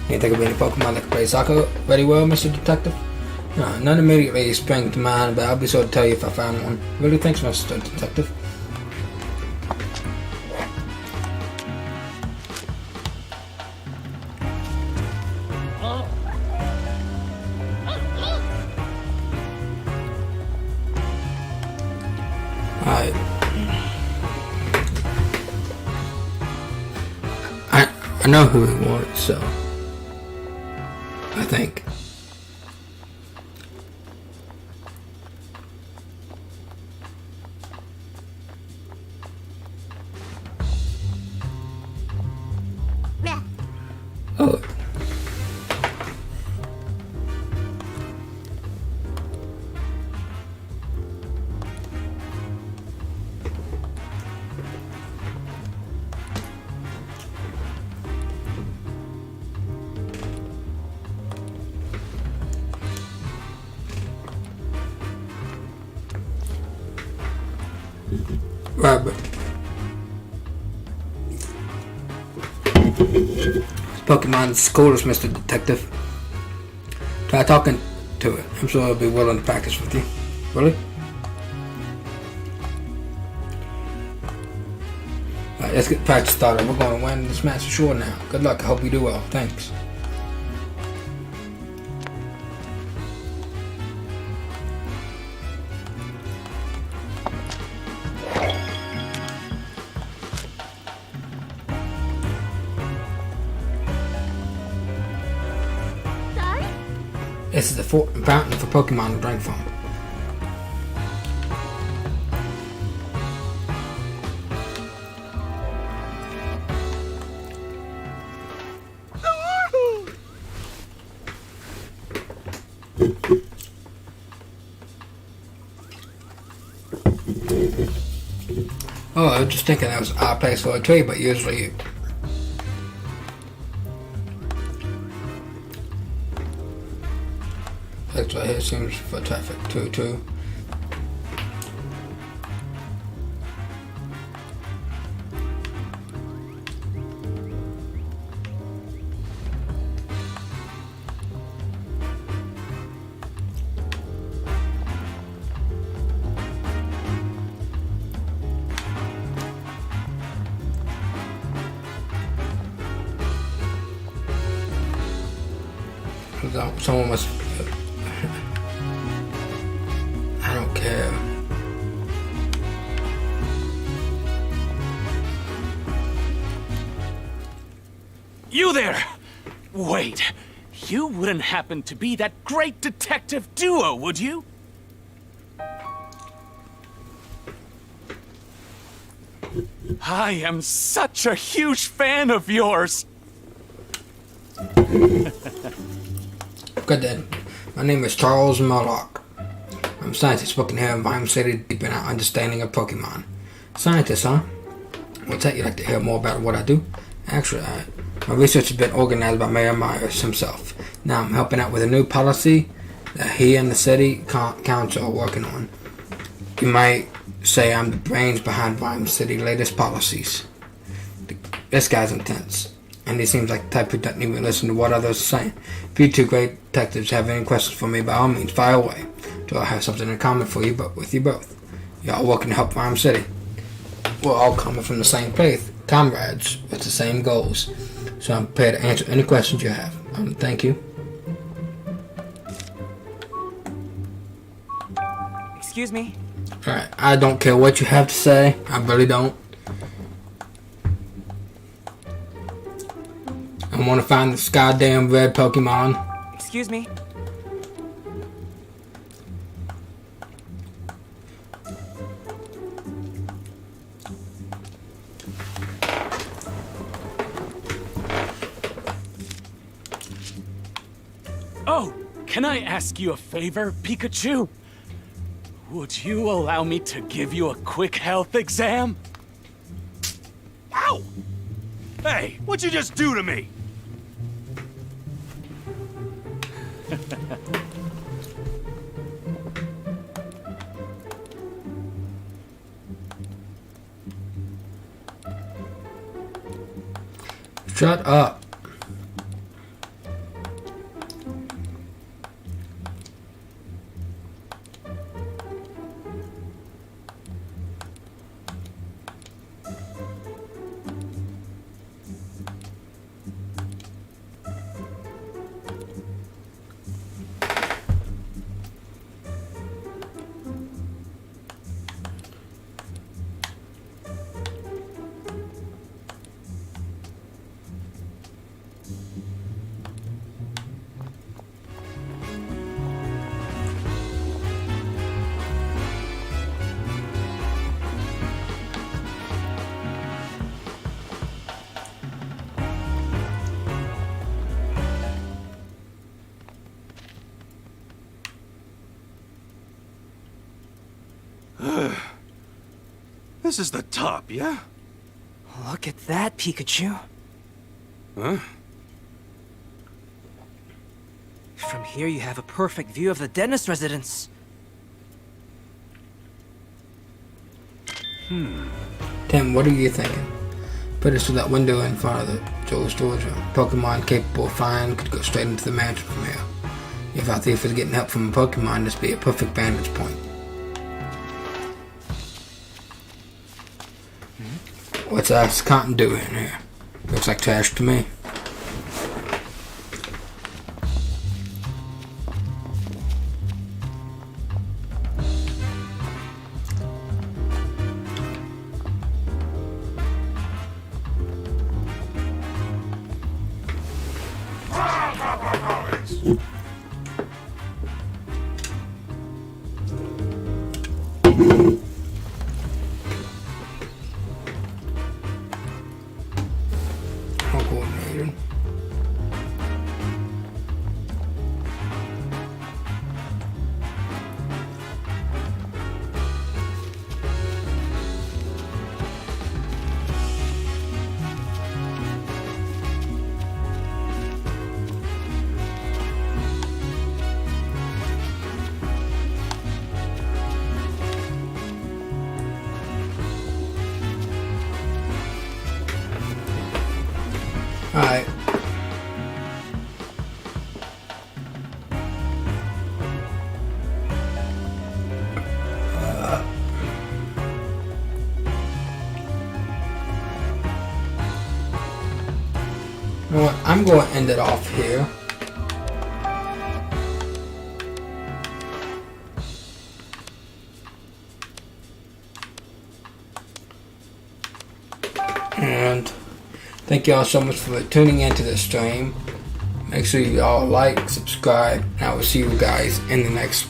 Can't think of any Pokemon that can play soccer very well, Mr. Detective? No, none immediately spring to mind, but I'll be sure to tell you if I find one. Really, thanks, Mr. Detective. Alright. I know who he wants, so I think. Oh. Robert. Pokemon's coolest, Mr. Detective. Try talking to it. I'm sure it'll be willing to practice with you. Really? Alright, let's get practice started. We're going to win this match for sure now. Good luck. I hope you do well. Thanks. This is the fountain for Pokemon to drink from. Oh, I was just thinking that was our place for a tree, but usually you. That's right here seems for traffic too. Someone must. I don't care. You there! Wait, you wouldn't happen to be that great detective duo, would you? I am such a huge fan of yours! Good then. My name is Charles Murdoch. I'm a scientist working here in Rhyme City, deepening our understanding of Pokemon. Scientist, huh? What's that? You'd like to hear more about what I do? Actually, my research has been organized by Mayor Myers himself. Now I'm helping out with a new policy that he and the city council are working on. You might say I'm the brains behind Rhyme City's latest policies. This guy's intense, and he seems like the type who doesn't even listen to what others are saying. If you two great detectives have any questions for me, by all means, fire away. So I have something in common for you, but with you both. You're all working to help Rhyme City. We're all coming from the same place, comrades with the same goals. So I'm prepared to answer any questions you have. Thank you. Excuse me. Alright, I don't care what you have to say. I really don't. I want to find this goddamn red Pokemon. Excuse me. Oh, can I ask you a favor, Pikachu? Would you allow me to give you a quick health exam? Ow! Hey, what'd you just do to me? Shut up. This is the top, yeah? Look at that, Pikachu. Huh? From here you have a perfect view of the dentist residence. Tim, what are you thinking? Put us through that window in front of the Joe's storage room. Pokemon capable of flying could go straight into the mansion from here. If our thief is getting help from a Pokemon, this would be a perfect vantage point. What's us cotton doing here? Looks like trash to me. Coordinated. I'm going to end it off here. And thank y'all so much for tuning into the stream. Make sure you all like, subscribe, and I will see you guys in the next